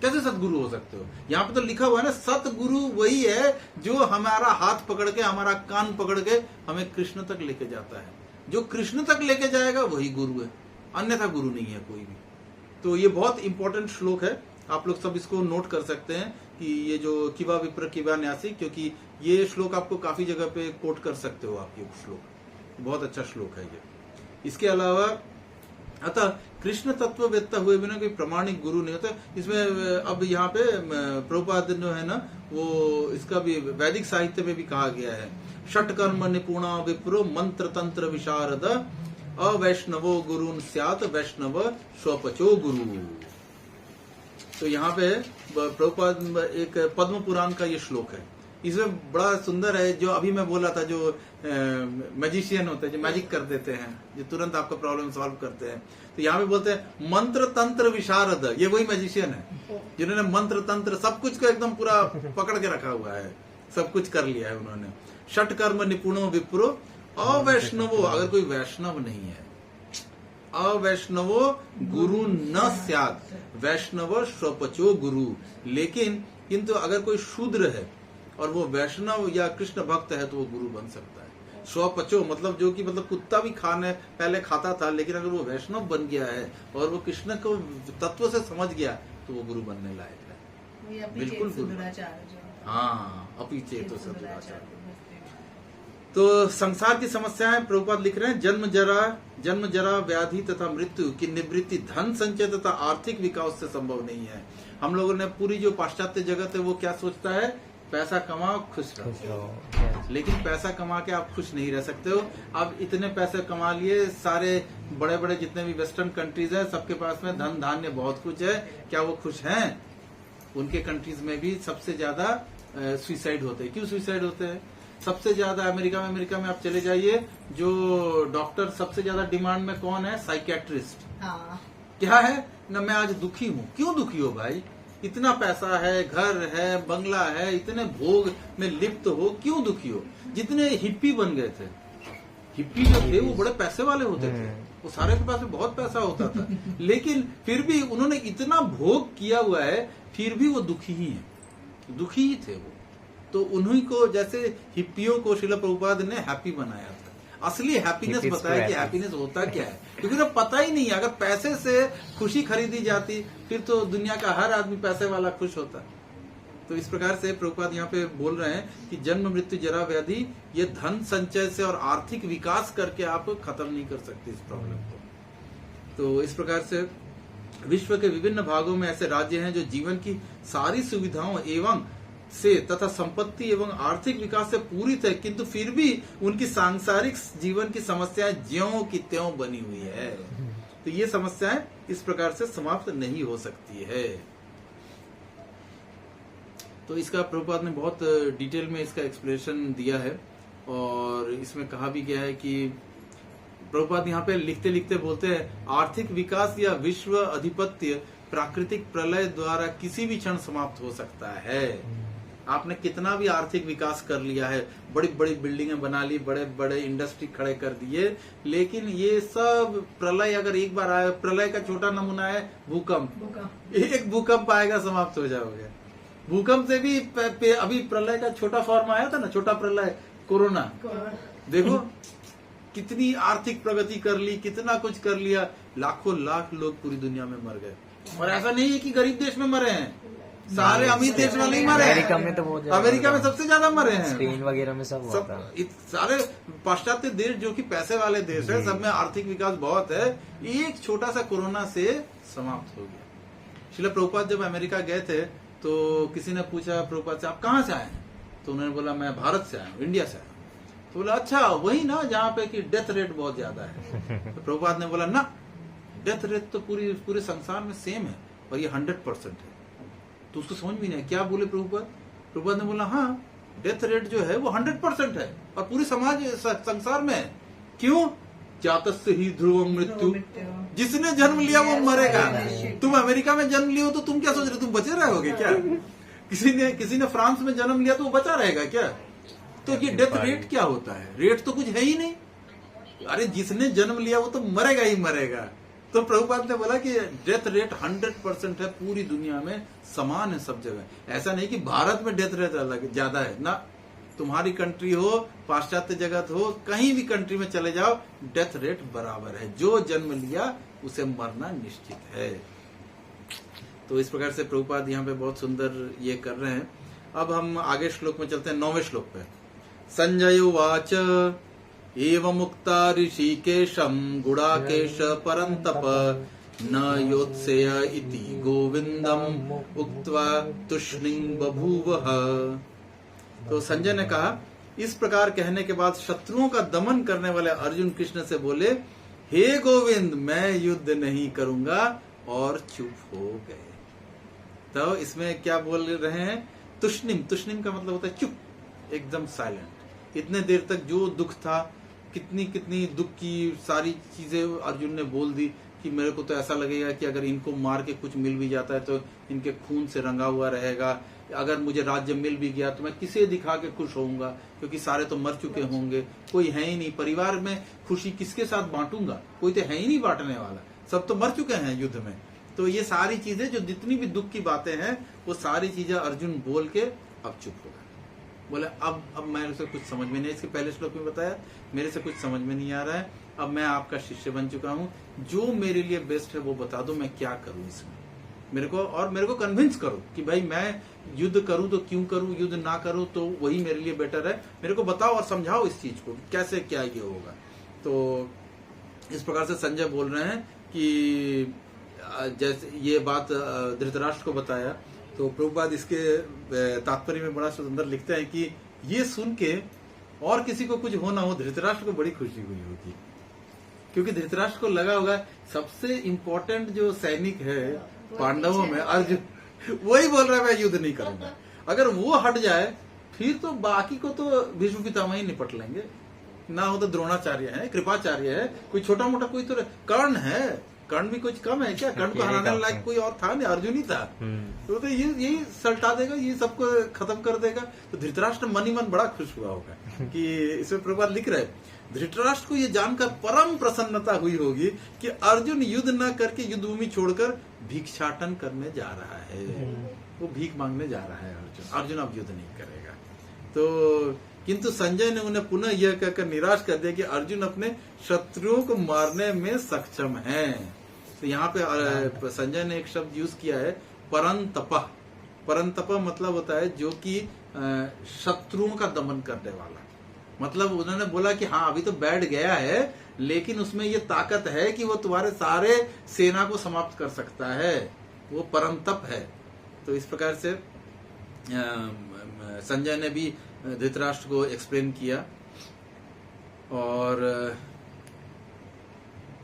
कैसे सदगुरु हो सकते हो? यहाँ पे तो लिखा हुआ है ना, सतगुरु वही है जो हमारा हाथ पकड़ के, हमारा कान पकड़ के हमें कृष्ण तक लेके जाता है। जो कृष्ण तक लेके जाएगा वही गुरु है, अन्यथा गुरु नहीं है कोई भी। तो ये बहुत इंपॉर्टेंट श्लोक है, आप लोग सब इसको नोट कर सकते हैं कि ये जो किबा विप्र किबा न्यासी, क्योंकि ये श्लोक आपको काफी जगह पे कोट कर सकते हो आप। ये श्लोक बहुत अच्छा श्लोक है ये। इसके अलावा अतः कृष्ण तत्ववेत्ता हुए बिना कोई प्रामाणिक गुरु नहीं होता। इसमें अब यहाँ पे प्रभुपाद जो है ना, वो इसका भी वैदिक साहित्य में भी कहा गया है, षटकर्म निपुणा विप्रो मंत्र तंत्र विशारद अवैष्णवो गुरुन स्यात् वैष्णव स्वपचो गुरु। तो यहाँ पे प्रभुपाद एक पद्म पुराण का ये श्लोक है, इसमें बड़ा सुंदर है। जो अभी मैं बोला था, जो मैजिशियन होते हैं, जो मैजिक कर देते हैं, जो तुरंत आपका प्रॉब्लम सॉल्व करते हैं, तो यहाँ पे बोलते हैं मंत्र तंत्र विशारद, ये वही मैजिशियन है जिन्होंने मंत्र तंत्र सब कुछ को एकदम पूरा पकड़ के रखा हुआ है, सब कुछ कर लिया है उन्होंने। षट कर्म निपुणो विप्रो अवैष्णवो, अगर कोई वैष्णव नहीं है, अवैष्णवो गुरु न स्यात् वैष्णव स्वपचो गुरु। लेकिन किंतु अगर कोई शूद्र है और वो वैष्णव या कृष्ण भक्त है तो वो गुरु बन सकता है। स्वपचो मतलब जो कि मतलब कुत्ता भी खाने पहले खाता था, लेकिन अगर वो वैष्णव बन गया है और वो कृष्ण को तत्व से समझ गया तो वो गुरु बनने लायक है। बिल्कुल गुरु। हाँ, अपीचेतो सदुराचार्य। तो संसार की समस्याएं प्रभुपाद लिख रहे हैं, जन्म जरा व्याधि तथा मृत्यु की निवृत्ति धन संचय तथा आर्थिक विकास से संभव नहीं है। हम लोगों ने पूरी जो पाश्चात्य जगत है वो क्या सोचता है, पैसा कमाओ खुश रहो। लेकिन पैसा कमा के आप खुश नहीं रह सकते हो। अब इतने पैसे कमा लिए, सारे बड़े बड़े जितने भी वेस्टर्न कंट्रीज है सबके पास में धन धान्य बहुत कुछ है, क्या वो खुश हैं? उनके कंट्रीज में भी सबसे ज्यादा सुसाइड होते हैं। क्यों सुसाइड होते हैं? सबसे ज्यादा अमेरिका में आप चले जाइए, जो डॉक्टर सबसे ज्यादा डिमांड में कौन है? साइकेट्रिस्ट। हाँ। क्या है ना, मैं आज दुखी हूँ। क्यों दुखी हो भाई? इतना पैसा है, घर है, बंगला है, इतने भोग में लिप्त हो, क्यों दुखी हो? जितने हिप्पी बन गए थे, हिप्पी जो थे वो बड़े पैसे वाले होते थे, वो सारे के पास में बहुत पैसा होता था, लेकिन फिर भी उन्होंने इतना भोग किया हुआ है, फिर भी वो दुखी ही है, दुखी ही थे वो। तो उन्हीं को, जैसे हिप्पियों को श्रील प्रभुपाद ने हैप्पी बनाया था। असली हैप्पीनेस बताया कि हैप्पीनेस होता क्या है, क्योंकि तो पता ही नहीं है। अगर पैसे से खुशी खरीदी जाती फिर तो दुनिया का हर आदमी पैसे वाला खुश होता। तो इस प्रकार से प्रभुपाद यहाँ पे बोल रहे हैं कि जन्म मृत्यु जरा व्याधि, ये धन संचय से और आर्थिक विकास करके आप खत्म नहीं कर सकते इस प्रॉब्लम को। तो इस प्रकार से विश्व के विभिन्न भागों में ऐसे राज्य हैं जो जीवन की सारी सुविधाओं एवं से तथा संपत्ति एवं आर्थिक विकास से पूरित है, किंतु फिर भी उनकी सांसारिक जीवन की समस्याएं ज्यों की त्यों बनी हुई है। तो ये समस्याएं इस प्रकार से समाप्त नहीं हो सकती है। तो इसका प्रभुपाद ने बहुत डिटेल में इसका एक्सप्लेनेशन दिया है, और इसमें कहा भी गया है कि प्रभुपाद यहाँ पे लिखते लिखते बोलते हैं, आर्थिक विकास या विश्व अधिपत्य प्राकृतिक प्रलय द्वारा किसी भी क्षण समाप्त हो सकता है। आपने कितना भी आर्थिक विकास कर लिया है, बड़ी बड़ी बिल्डिंगें बना ली, बड़े बड़े इंडस्ट्री खड़े कर दिए, लेकिन ये सब प्रलय अगर एक बार आए, प्रलय का छोटा नमूना है भूकंप। एक भूकंप आएगा, समाप्त हो जाओगे। भूकंप से भी अभी प्रलय का छोटा फॉर्म आया था ना, छोटा प्रलय कोरोना। देखो कितनी आर्थिक प्रगति कर ली, कितना कुछ कर लिया, लाखों लाख लोग पूरी दुनिया में मर गए। और ऐसा नहीं है कि गरीब देश में मरे हैं, सारे अमीर देश वाले ही मरे हैं। अमेरिका में तो बहुत, अमेरिका में सबसे ज्यादा मरे हैं, स्पेन वगैरह में सब हुआ था। सारे पाश्चात्य देश जो कि पैसे वाले देश है, सब में आर्थिक विकास बहुत है, एक छोटा सा कोरोना से समाप्त हो गया। श्रील प्रभुपाद जब अमेरिका गए थे तो किसी ने पूछा प्रभुपाद से, आप कहाँ से आए हैं? तो उन्होंने बोला, मैं भारत से आया हूँ, इंडिया से आया हूँ। तो बोला, अच्छा वही ना जहाँ पे कि डेथ रेट बहुत ज्यादा है। तो प्रभुपाद ने बोला, ना, डेथ रेट तो पूरे संसार में सेम है और ये 100% है। तो उसको समझ भी नहीं क्या बोले प्रभुपाद। प्रभुपाद ने बोला, हाँ डेथ रेट जो है वो 100% है और पूरी समाज संसार में है। क्यों? जातस्य ही ध्रुवम मृत्यु, जिसने जन्म लिया वो मरेगा। तुम अमेरिका में जन्म लियो तो तुम क्या सोच रहे, तुम बचे रहोगे क्या? किसी ने फ्रांस में जन्म लिया तो वो बचा रहेगा क्या? तो ये डेथ रेट क्या होता है? रेट तो कुछ है ही नहीं। अरे जिसने जन्म लिया वो तो मरेगा ही मरेगा। तो प्रभुपाद ने बोला कि डेथ रेट 100% है, पूरी दुनिया में समान है सब जगह। ऐसा नहीं कि भारत में डेथ रेट अलग ज्यादा है ना, तुम्हारी कंट्री हो, पाश्चात्य जगत हो, कहीं भी कंट्री में चले जाओ, डेथ रेट बराबर है। जो जन्म लिया उसे मरना निश्चित है। तो इस प्रकार से प्रभुपाद यहाँ पे बहुत सुंदर ये कर रहे हैं। अब हम आगे श्लोक में चलते हैं, 9वें श्लोक पे। संजय उवाच एवं मुक्ता ऋषिकेशम गुड़ाकेश परंतप न योत्सेय इति गोविंदम उक्त्वा तुष्णिं बभूवः। तो संजय ने कहा, इस प्रकार कहने के बाद शत्रुओं का दमन करने वाले अर्जुन कृष्ण से बोले, हे गोविंद, मैं युद्ध नहीं करूंगा, और चुप हो गए। तो इसमें क्या बोल रहे हैं? तुष्णिम। तुष्णिम का मतलब होता है चुप, एकदम साइलेंट। इतने देर तक जो दुख था, कितनी कितनी दुख की सारी चीजें अर्जुन ने बोल दी कि मेरे को तो ऐसा लगेगा कि अगर इनको मार के कुछ मिल भी जाता है तो इनके खून से रंगा हुआ रहेगा, अगर मुझे राज्य मिल भी गया तो मैं किसे दिखा के खुश होऊंगा, क्योंकि सारे तो मर चुके होंगे, कोई है ही नहीं। परिवार में खुशी किसके साथ बांटूंगा? कोई तो है ही नहीं बांटने वाला, सब तो मर चुके हैं युद्ध में। तो ये सारी चीजें, जो जितनी भी दुख की बातें हैं, वो सारी चीजें अर्जुन बोल के अब चुप हो गए। बोले अब मेरे से कुछ समझ में नहीं, इसके पहले श्लोक में बताया, मेरे से कुछ समझ में नहीं आ रहा है, अब मैं आपका शिष्य बन चुका हूँ, जो मेरे लिए बेस्ट है वो बता दो, मैं क्या करूँ इसमें, मेरे को कन्विंस करो कि भाई मैं युद्ध करूं तो क्यों करूं, युद्ध ना करूं तो वही मेरे लिए बेटर है, मेरे को बताओ और समझाओ इस चीज को कैसे क्या ये होगा। तो इस प्रकार से संजय बोल रहे हैं कि जैसे ये बात धृतराष्ट्र को बताया, तो प्रभुपाद इसके तात्पर्य में बड़ा सुंदर लिखते हैं कि ये सुन के और किसी को कुछ होना हो, धृतराष्ट्र को बड़ी खुशी हुई होगी, क्योंकि धृतराष्ट्र को लगा होगा सबसे इम्पोर्टेंट जो सैनिक है पांडवों में अर्जुन, वही बोल रहा है मैं युद्ध नहीं करूंगा। अगर वो हट जाए फिर तो बाकी को तो भीष्म पितामह ही निपट लेंगे, ना हो तो द्रोणाचार्य है, कृपाचार्य है, कोई छोटा मोटा कोई तो कर्ण है, कर्ण भी कुछ कम है क्या? कर्ण को हराने लायक कोई और था नहीं, अर्जुन ही था। तो ये यही सल्टा देगा, ये सबको खत्म कर देगा। तो धृतराष्ट्र मन ही मन बड़ा खुश हुआ होगा कि इसमें प्रभुपाद लिख रहे, धृतराष्ट्र को ये जानकर परम प्रसन्नता हुई होगी कि अर्जुन युद्ध न करके युद्ध भूमि छोड़कर भिक्षाटन करने जा रहा है, वो भीख मांगने जा रहा है। अर्जुन अब युद्ध नहीं करेगा। तो किंतु संजय ने उन्हें पुनः यह कहकर निराश कर दिया कि अर्जुन अपने शत्रुओं को मारने में सक्षम है। तो यहाँ पे संजय ने एक शब्द यूज किया है, परंतप। परंतप मतलब होता है जो कि शत्रुओं का दमन करने वाला। मतलब उन्होंने बोला कि हाँ अभी तो बैठ गया है, लेकिन उसमें ये ताकत है कि वो तुम्हारे सारे सेना को समाप्त कर सकता है, वो परंतप है। तो इस प्रकार से संजय ने भी धृतराष्ट्र को एक्सप्लेन किया। और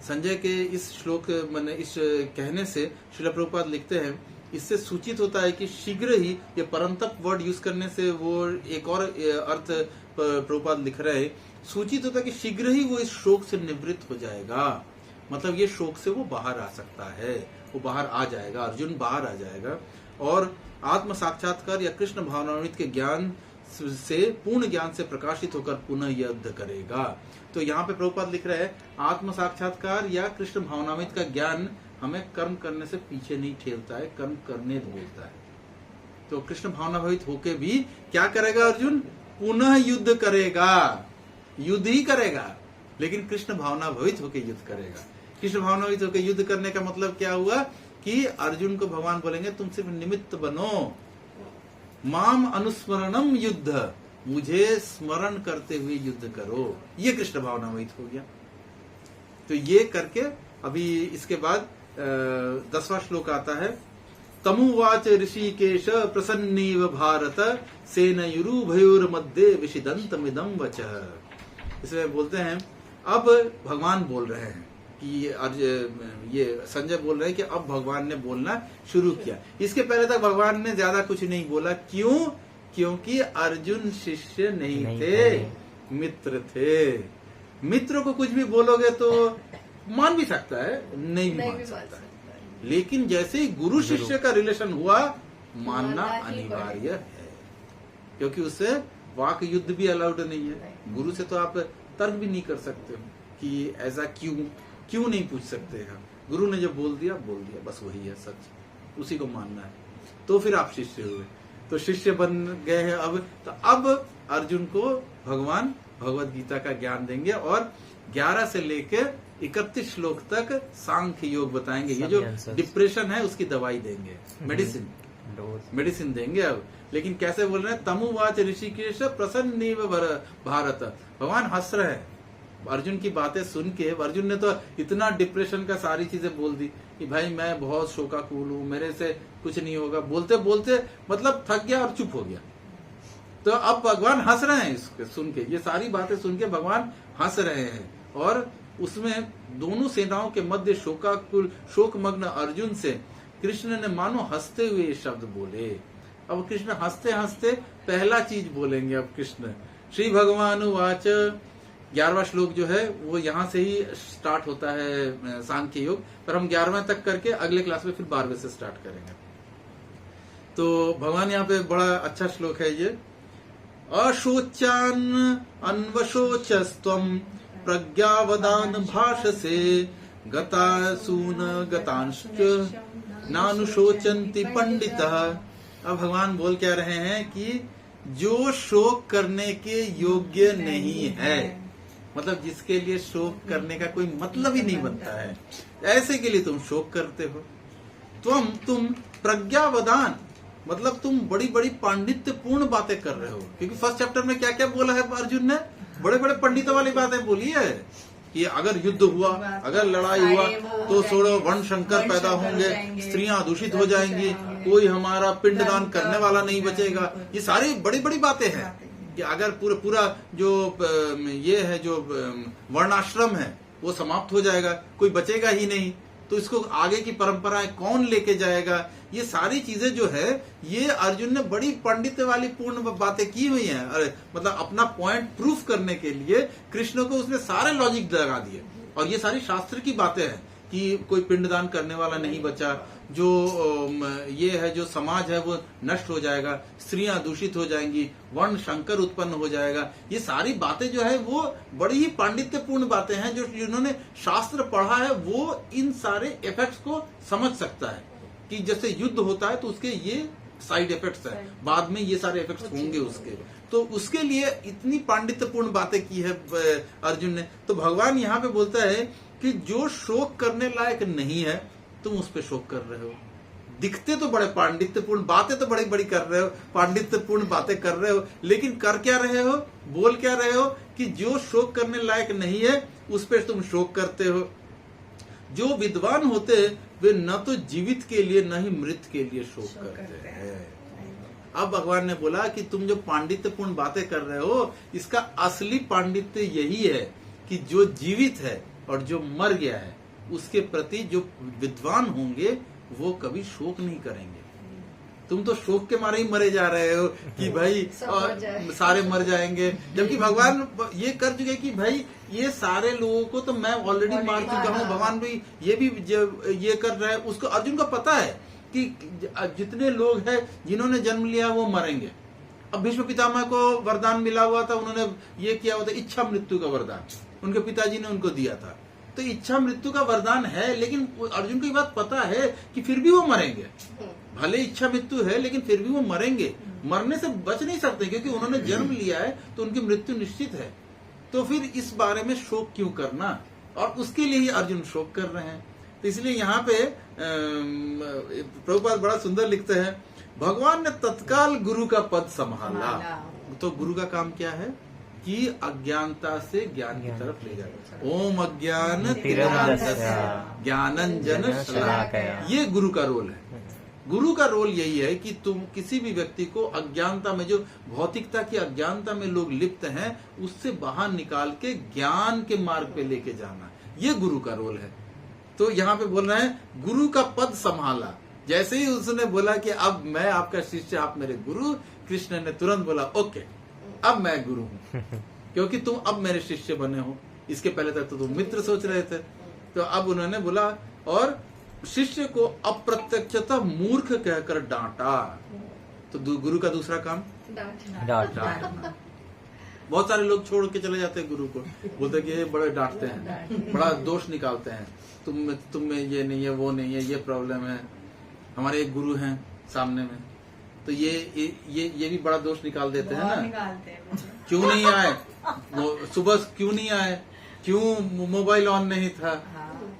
संजय के इस श्लोक मैंने इस कहने से श्रील प्रभुपाद लिखते हैं, इससे सूचित होता है कि शीघ्र ही ये परंतप वर्ड यूज करने से वो एक और अर्थ प्रभुपाद लिख रहे हैं, सूचित होता है कि शीघ्र ही वो इस शोक से निवृत्त हो जाएगा। मतलब ये शोक से वो बाहर आ सकता है, वो बाहर आ जाएगा, अर्जुन बाहर आ जाएगा और आत्म साक्षात्कार या कृष्ण भावनामृत के ज्ञान से, पूर्ण ज्ञान से प्रकाशित होकर पुनः युद्ध करेगा। तो यहाँ पे प्रभुपाद लिख रहे हैं, आत्म साक्षात्कार या कृष्ण भावनामृत का ज्ञान हमें कर्म करने से पीछे नहीं ठेलता है, कर्म करने बोलता है। तो कृष्ण भावनाभवित होके भी क्या करेगा अर्जुन? पुनः युद्ध करेगा, युद्ध ही करेगा, लेकिन कृष्ण भावनाभवित होके युद्ध करेगा। कृष्ण भावनाभवित होके युद्ध करने का मतलब क्या हुआ कि अर्जुन को भगवान बोलेंगे तुम सिर्फ निमित्त बनो, माम अनुस्मरणम युद्ध, मुझे स्मरण करते हुए युद्ध करो, ये कृष्ण भावनामयित हो गया। तो ये करके अभी इसके बाद 10वां श्लोक आता है, तमुवाच ऋषिकेश प्रसन्नीव भारत सेनयुरुभयोर मध्ये विषिदंतमिदं वचः। इसमें बोलते हैं अब भगवान बोल रहे हैं कि ये संजय बोल रहे हैं कि अब भगवान ने बोलना शुरू किया। इसके पहले तक भगवान ने ज्यादा कुछ नहीं बोला। क्यों? क्योंकि अर्जुन शिष्य नहीं थे, मित्र थे। मित्र को कुछ भी बोलोगे तो मान भी सकता है, नहीं भी मान सकता, लेकिन जैसे ही गुरु शिष्य का रिलेशन हुआ, मानना अनिवार्य है, क्योंकि उससे वाक युद्ध भी अलाउड नहीं है। गुरु से तो आप तर्क भी नहीं कर सकते हो कि ऐसा क्यों नहीं पूछ सकते हैं। गुरु ने जो बोल दिया बस वही है सच, उसी को मानना है। तो फिर आप शिष्य हुए, तो शिष्य बन गए हैं अब। तो अब अर्जुन को भगवान भगवत गीता का ज्ञान देंगे और 11 से लेकर 31 श्लोक तक सांख्य योग बताएंगे। ये जो डिप्रेशन है उसकी दवाई देंगे, मेडिसिन देंगे अब। लेकिन कैसे बोल रहे हैं? तमुवाच ऋषिकेश प्रसन्नीव भारत, भगवान हंस रहे हैं अर्जुन की बातें सुन के अर्जुन ने तो इतना डिप्रेशन का सारी चीजें बोल दी कि भाई मैं बहुत शोकाकुल हूं, मेरे से कुछ नहीं होगा, बोलते बोलते मतलब थक गया और चुप हो गया। तो अब भगवान हंस रहे हैं इसको सुन के, ये सारी बातें सुन के भगवान हंस रहे हैं। और उसमें दोनों सेनाओं के मध्य शोकाकुल शोकमग्न अर्जुन से कृष्ण ने मानो हंसते हुए ये शब्द बोले। अब कृष्ण हंसते हंसते पहला चीज बोलेंगे। अब कृष्ण श्री भगवान वाच 11वां श्लोक जो है वो यहाँ से ही स्टार्ट होता है सांख्य योग, पर हम 11वें तक करके अगले क्लास में फिर 12वें से स्टार्ट करेंगे। तो भगवान यहाँ पे बड़ा अच्छा श्लोक है ये। अशोचान अन्वशोचस्त्वं प्रज्ञावदान भाषसे गतासून गतांश्च नानुशोचन्ति पंडितः। अब भगवान बोल क्या रहे हैं कि जो शोक करने के योग्य नहीं है, मतलब जिसके लिए शोक करने का कोई मतलब ही नहीं बनता है, ऐसे के लिए तुम शोक करते हो। तुम प्रज्ञावदान मतलब तुम बड़ी बड़ी पांडित्यपूर्ण बातें कर रहे हो, क्योंकि फर्स्ट चैप्टर में क्या क्या बोला है अर्जुन ने, बड़े बड़े पंडितों वाली बातें बोली है कि अगर युद्ध हुआ, अगर लड़ाई हुआ तो सोड़ो वर्ण शंकर पैदा होंगे, स्त्रियां दूषित हो जाएंगी, कोई हमारा पिंडदान करने वाला नहीं बचेगा। ये सारी बड़ी बड़ी बातें हैं कि अगर पूरा जो ये है जो वर्णाश्रम है वो समाप्त हो जाएगा, कोई बचेगा ही नहीं, तो इसको आगे की परंपराएं कौन लेके जाएगा। ये सारी चीजें जो है ये अर्जुन ने बड़ी पंडित वाली पूर्ण बातें की हुई हैं। अरे मतलब अपना पॉइंट प्रूफ करने के लिए कृष्ण को उसने सारे लॉजिक लगा दिए। और ये सारी शास्त्र की बातें हैं कि कोई पिंडदान करने वाला नहीं बचा, जो ये है जो समाज है वो नष्ट हो जाएगा, स्त्रियां दूषित हो जाएंगी, वर्ण शंकर उत्पन्न हो जाएगा। ये सारी बातें जो है वो बड़ी ही पांडित्यपूर्ण बातें हैं। जो जिन्होंने शास्त्र पढ़ा है वो इन सारे इफेक्ट्स को समझ सकता है कि जैसे युद्ध होता है तो उसके ये साइड इफेक्ट्स है, बाद में ये सारे इफेक्ट्स होंगे उसके, तो उसके लिए इतनी पांडित्यपूर्ण बातें की है अर्जुन ने। तो भगवान यहाँ पे बोलता है कि जो शोक करने लायक नहीं है तुम उस पे शोक कर रहे हो। दिखते तो बड़े पांडित्यपूर्ण बातें तो बड़ी बड़ी कर रहे हो, पांडित्यपूर्ण बातें कर रहे हो, लेकिन कर क्या रहे हो, बोल क्या रहे हो कि जो शोक करने लायक नहीं है उस पे तुम शोक करते हो। जो विद्वान होते वे न तो जीवित के लिए न ही मृत के लिए शोक करते हैं। अब भगवान ने बोला कि तुम जो पांडित्यपूर्ण बातें कर रहे हो इसका असली पांडित्य यही है कि जो जीवित है और जो मर गया है उसके प्रति जो विद्वान होंगे वो कभी शोक नहीं करेंगे। तुम तो शोक के मारे ही मरे जा रहे हो कि भाई सारे मर जाएंगे, जबकि भगवान ये कर चुके कि भाई ये सारे लोगों को तो मैं ऑलरेडी मार चुका हूँ। भगवान भी ये कर रहा है, उसको अर्जुन को पता है कि जितने लोग हैं जिन्होंने जन्म लिया वो मरेंगे। अब भीष्म पितामह को वरदान मिला हुआ था, उन्होंने ये किया हुआ था इच्छा मृत्यु का वरदान, उनके पिताजी ने उनको दिया था। तो इच्छा मृत्यु का वरदान है, लेकिन अर्जुन को ये बात पता है कि फिर भी वो मरेंगे। भले इच्छा मृत्यु है लेकिन फिर भी वो मरेंगे, मरने से बच नहीं सकते क्योंकि उन्होंने जन्म लिया है तो उनकी मृत्यु निश्चित है। तो फिर इस बारे में शोक क्यों करना, और उसके लिए ही अर्जुन शोक कर रहे हैं। तो इसलिए यहाँ पे प्रभुपाद बड़ा सुंदर लिखते हैं, भगवान ने तत्काल गुरु का पद संभाला। तो गुरु का काम क्या है कि अज्ञानता से ज्ञान की तरफ ले जाए। ओम अज्ञान तिमिरान्धस्य ज्ञानांजन शलाकया, ये गुरु का रोल है। गुरु का रोल यही है कि तुम किसी भी व्यक्ति को अज्ञानता में, जो भौतिकता की अज्ञानता में लोग लिप्त हैं, उससे बाहर निकाल के ज्ञान के मार्ग पे लेके जाना, ये गुरु का रोल है। तो यहाँ पे बोल रहे हैं गुरु का पद संभाला। जैसे ही उसने बोला कि अब मैं आपका शिष्य, आप मेरे गुरु, कृष्ण ने तुरंत बोला ओके अब मैं गुरु हूँ क्योंकि तुम अब मेरे शिष्य बने हो। इसके पहले तक तो तुम मित्र सोच रहे थे। तो अब उन्होंने बोला और शिष्य को अप्रत्यक्षतः मूर्ख कहकर डांटा। तो गुरु का दूसरा काम डांटना। बहुत सारे लोग छोड़ के चले जाते हैं गुरु को, बोलते कि ये बड़े डांटते हैं, बड़ा दोष निकालते हैं, तुम में ये नहीं है, वो नहीं है, ये प्रॉब्लम है। हमारे एक गुरु हैं सामने में, तो ये भी बड़ा दोष निकाल देते हैं ना। क्यों नहीं आए सुबह, क्यों नहीं आए, क्यों मोबाइल ऑन नहीं था,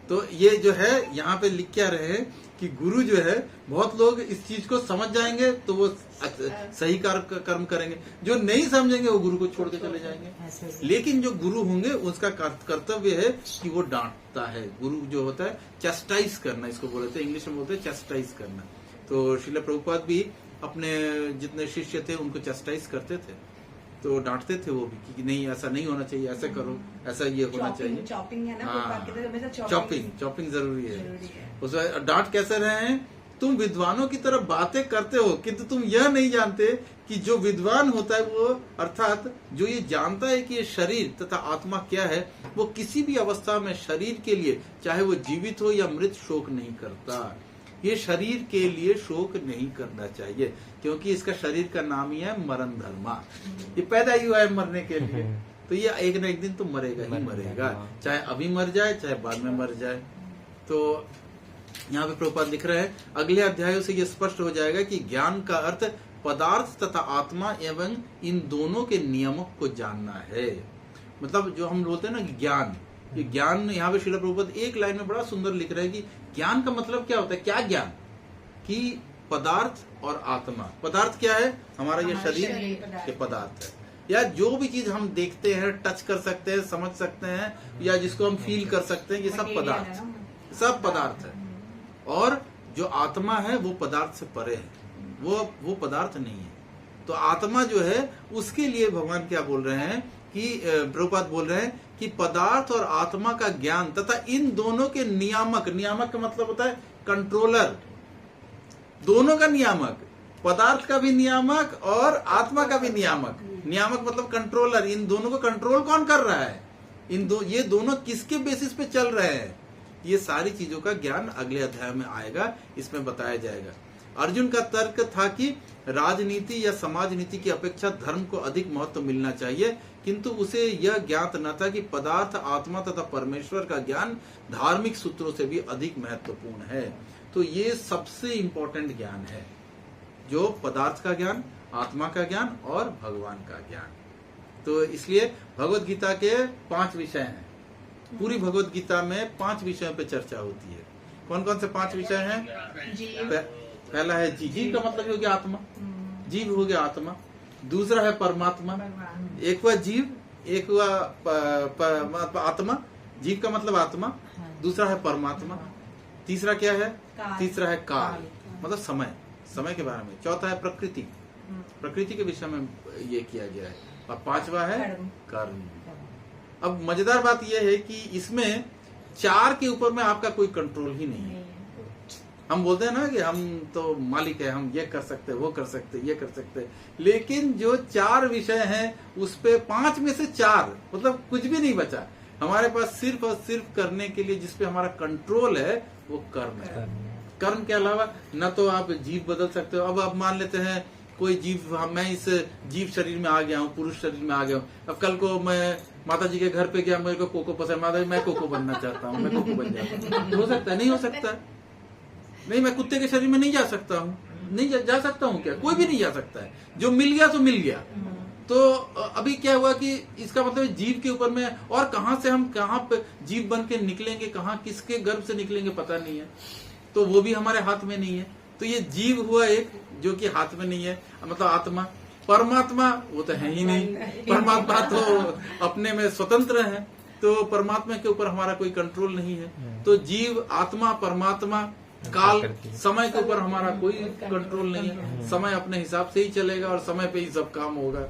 तो ये जो है यहाँ पे लिख क्या रहे हैं कि गुरु जो है, बहुत लोग इस चीज को समझ जाएंगे तो वो सही कर्म करेंगे, जो नहीं समझेंगे वो गुरु को छोड़ के चले जाएंगे। लेकिन जो गुरु होंगे उसका कर्तव्य है कि वो डांटता है। गुरु जो होता है चस्टाइज करना, इसको बोलते हैं, इंग्लिश में बोलते हैं चस्टाइज करना। तो श्रील प्रभुपाद भी अपने जितने शिष्य थे उनको चस्टाइज करते थे, तो डांटते थे वो भी कि नहीं ऐसा नहीं होना चाहिए, ऐसा करो, ऐसा ये होना चाहिए। चॉपिंग है ना, हाँ, चॉपिंग चॉपिंग जरूरी है। उसमें डांट कैसे रहे हैं, तुम विद्वानों की तरफ बातें करते हो किंतु तुम यह नहीं जानते कि जो विद्वान होता है वो, अर्थात जो ये जानता है कि ये शरीर तथा आत्मा क्या है, वो किसी भी अवस्था में शरीर के लिए, चाहे वो जीवित हो या मृत, शोक नहीं करता। ये शरीर के लिए शोक नहीं करना चाहिए, क्योंकि इसका शरीर का नाम ही है मरण धर्मा। ये पैदा ही हुआ है मरने के लिए, तो ये एक न एक दिन तो मरेगा ही मरेगा, चाहे अभी मर जाए चाहे बाद में मर जाए। तो यहाँ पे प्रभुपाद लिख रहे हैं, अगले अध्यायों से ये स्पष्ट हो जाएगा कि ज्ञान का अर्थ पदार्थ तथा आत्मा एवं इन दोनों के नियमों को जानना है। मतलब जो हम बोलते हैं ना कि ज्ञान, ये ज्ञान यहाँ पे श्रील प्रभुपाद एक लाइन में बड़ा सुंदर लिख रहे हैं कि ज्ञान का मतलब क्या होता है। क्या ज्ञान? कि पदार्थ और आत्मा। पदार्थ क्या है? हमारा ये शरीर के पदार्थ है, या जो भी चीज हम देखते हैं, टच कर सकते हैं, समझ सकते हैं, या जिसको हम फील कर सकते हैं, ये सब पदार्थ, सब पदार्थ है। और जो आत्मा है वो पदार्थ से परे है, वो पदार्थ नहीं है। तो आत्मा जो है उसके लिए भगवान क्या बोल रहे हैं कि प्रभुपाद बोल रहे हैं कि पदार्थ और आत्मा का ज्ञान तथा इन दोनों के नियामक, नियामक का मतलब होता है कंट्रोलर, दोनों का नियामक, पदार्थ का भी नियामक और आत्मा का भी नियामक। नियामक मतलब कंट्रोलर, इन दोनों को कंट्रोल कौन कर रहा है, ये दोनों किसके बेसिस पे चल रहे हैं, ये सारी चीजों का ज्ञान अगले अध्याय में आएगा, इसमें बताया जाएगा। अर्जुन का तर्क था कि राजनीति या समाज नीति की अपेक्षा धर्म को अधिक महत्व मिलना चाहिए, किंतु उसे यह ज्ञात न था कि पदार्थ, आत्मा तथा परमेश्वर का ज्ञान धार्मिक सूत्रों से भी अधिक महत्वपूर्ण है। तो ये सबसे इंपॉर्टेंट ज्ञान है, जो पदार्थ का ज्ञान, आत्मा का ज्ञान और भगवान का ज्ञान। तो इसलिए भगवत गीता के 5 विषय हैं। पूरी भगवत गीता में 5 विषयों पे चर्चा होती है। कौन कौन से 5 विषय हैं? पहला है जीव का मतलब हो गया आत्मा, जीव हो गया आत्मा। दूसरा है परमात्मा, एक हुआ जीव, एक हुआ आत्मा। जीव का मतलब आत्मा, दूसरा है परमात्मा, तीसरा क्या है? तीसरा है काल, मतलब समय, समय के बारे में। चौथा है प्रकृति, प्रकृति के विषय में ये किया गया है। और 5वां है कर्म। अब मजेदार बात यह है कि इसमें 4 के ऊपर में आपका कोई कंट्रोल ही नहीं है। हम बोलते हैं ना कि हम तो मालिक है, हम ये कर सकते, वो कर सकते, ये कर सकते, लेकिन जो 4 विषय हैं उस पे 5 में से 4 मतलब कुछ भी नहीं बचा हमारे पास। सिर्फ और सिर्फ करने के लिए जिसपे हमारा कंट्रोल है वो कर्म है। कर्म के अलावा न तो आप जीव बदल सकते हो। अब आप मान लेते हैं कोई जीव, मैं इस जीव शरीर में आ गया हूँ, पुरुष शरीर में आ गया हूँ। अब कल को मैं माता जी के घर पे गया, मेरे को कोको पसंद, माता जी मैं कोको बनना चाहता हूँ, मैं कोको बन जाता हूँ। हो सकता है? नहीं हो सकता। नहीं, मैं कुत्ते के शरीर में नहीं जा सकता हूँ, नहीं जा सकता हूँ क्या? कोई भी नहीं जा सकता है। जो मिल गया तो मिल गया। तो अभी क्या हुआ कि इसका मतलब जीव के ऊपर में, और कहाँ से हम कहाँ पे जीव बन के निकलेंगे, कहाँ किसके गर्भ से निकलेंगे पता नहीं है, तो वो भी हमारे हाथ में नहीं है। तो ये जीव हुआ एक जो कि हाथ में नहीं है, मतलब आत्मा। परमात्मा वो तो है ही नहीं, परमात्मा तो अपने में स्वतंत्र है, तो परमात्मा के ऊपर हमारा कोई कंट्रोल नहीं है। तो जीव, आत्मा, परमात्मा, काल, समय के ऊपर हमारा कोई कंट्रोल नहीं है। समय अपने हिसाब से ही चलेगा और समय पे ही सब काम होगा।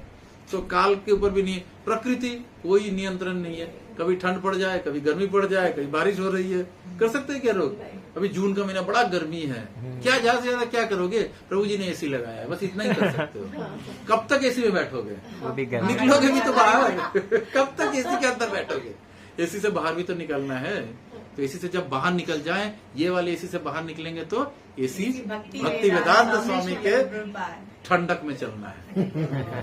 तो काल के ऊपर भी नहीं, प्रकृति कोई नियंत्रण नहीं है। कभी ठंड पड़ जाए, कभी गर्मी पड़ जाए, कभी बारिश हो रही है, कर सकते हैं क्या लोग? अभी जून का महीना बड़ा गर्मी है, क्या ज्यादा से ज्यादा क्या करोगे? प्रभु जी ने एसी लगाया है, बस इतना ही कर सकते हो। कब तक एसी में बैठोगे? निकलोगे भी तो बाहर। कब तक एसी के अंदर बैठोगे? एसी से बाहर भी तो निकलना है। तो एसी से जब बाहर निकल जाए, ये वाले एसी से बाहर निकलेंगे तो एसी भक्ति वेदांत स्वामी के ठंडक में चलना है,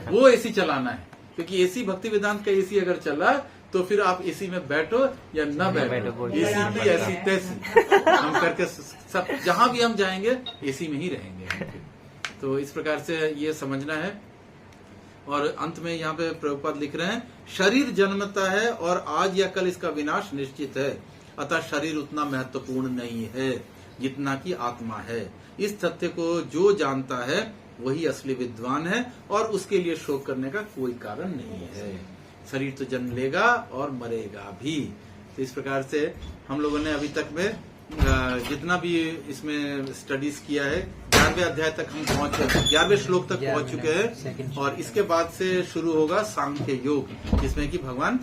वो एसी चलाना है। क्योंकि एसी भक्ति वेदांत का एसी अगर चला तो फिर आप एसी में बैठो या न बैठो, एसी की ऐसी तैसी हम करके सब जहां भी हम जाएंगे एसी में ही रहेंगे। तो इस प्रकार से ये समझना है। और अंत में यहाँ पे प्रभुपाद लिख रहे हैं, शरीर जन्मता है और आज या कल इसका विनाश निश्चित है। अतः शरीर उतना महत्वपूर्ण नहीं है जितना कि आत्मा है। इस तथ्य को जो जानता है वही असली विद्वान है और उसके लिए शोक करने का कोई कारण नहीं है। शरीर तो जन्म लेगा और मरेगा भी। तो इस प्रकार से हम लोगों ने अभी तक में जितना भी इसमें स्टडीज किया है 11वें अध्याय तक हम पहुंच चुके, 11वें श्लोक तक पहुंच चुके हैं और इसके बाद से शुरू होगा सांख्य योग, जिसमें कि भगवान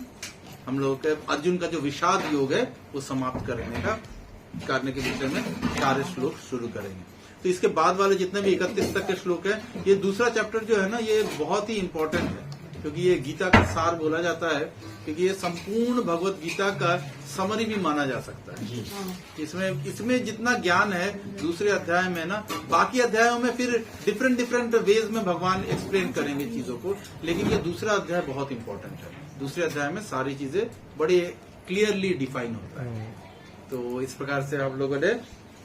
हम लोगों के अर्जुन का जो विषाद योग है वो समाप्त करने के विषय में 4 श्लोक शुरू करेंगे। तो इसके बाद वाले जितने भी 31 तक के श्लोक है, ये दूसरा चैप्टर जो है ना ये बहुत ही इम्पोर्टेंट है, क्योंकि ये गीता का सार बोला जाता है, क्योंकि ये संपूर्ण भगवत गीता का समरी भी माना जा सकता है। इसमें जितना ज्ञान है दूसरे अध्याय में ना, बाकी अध्यायों में फिर डिफरेंट वेज में भगवान एक्सप्लेन करेंगे चीजों को, लेकिन ये दूसरा अध्याय बहुत इंपॉर्टेंट है। दूसरे अध्याय में सारी चीजें बड़े क्लियरली डिफाइन होता है। तो इस प्रकार से हम लोगों ने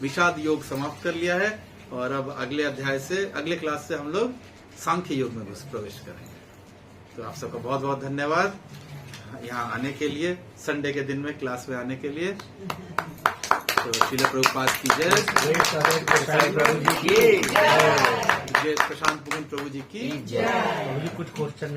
विषाद योग समाप्त कर लिया है और अब अगले अध्याय से अगले क्लास से हम लोग सांख्य योग में प्रवेश करेंगे। तो आप सबका बहुत बहुत धन्यवाद यहाँ आने के लिए, संडे के दिन में क्लास में आने के लिए। तो श्रील प्रभुपाद की जय, प्रभु जी की जय प्रशांत पुगन प्रभु जी की जय। कुछ क्वेश्चन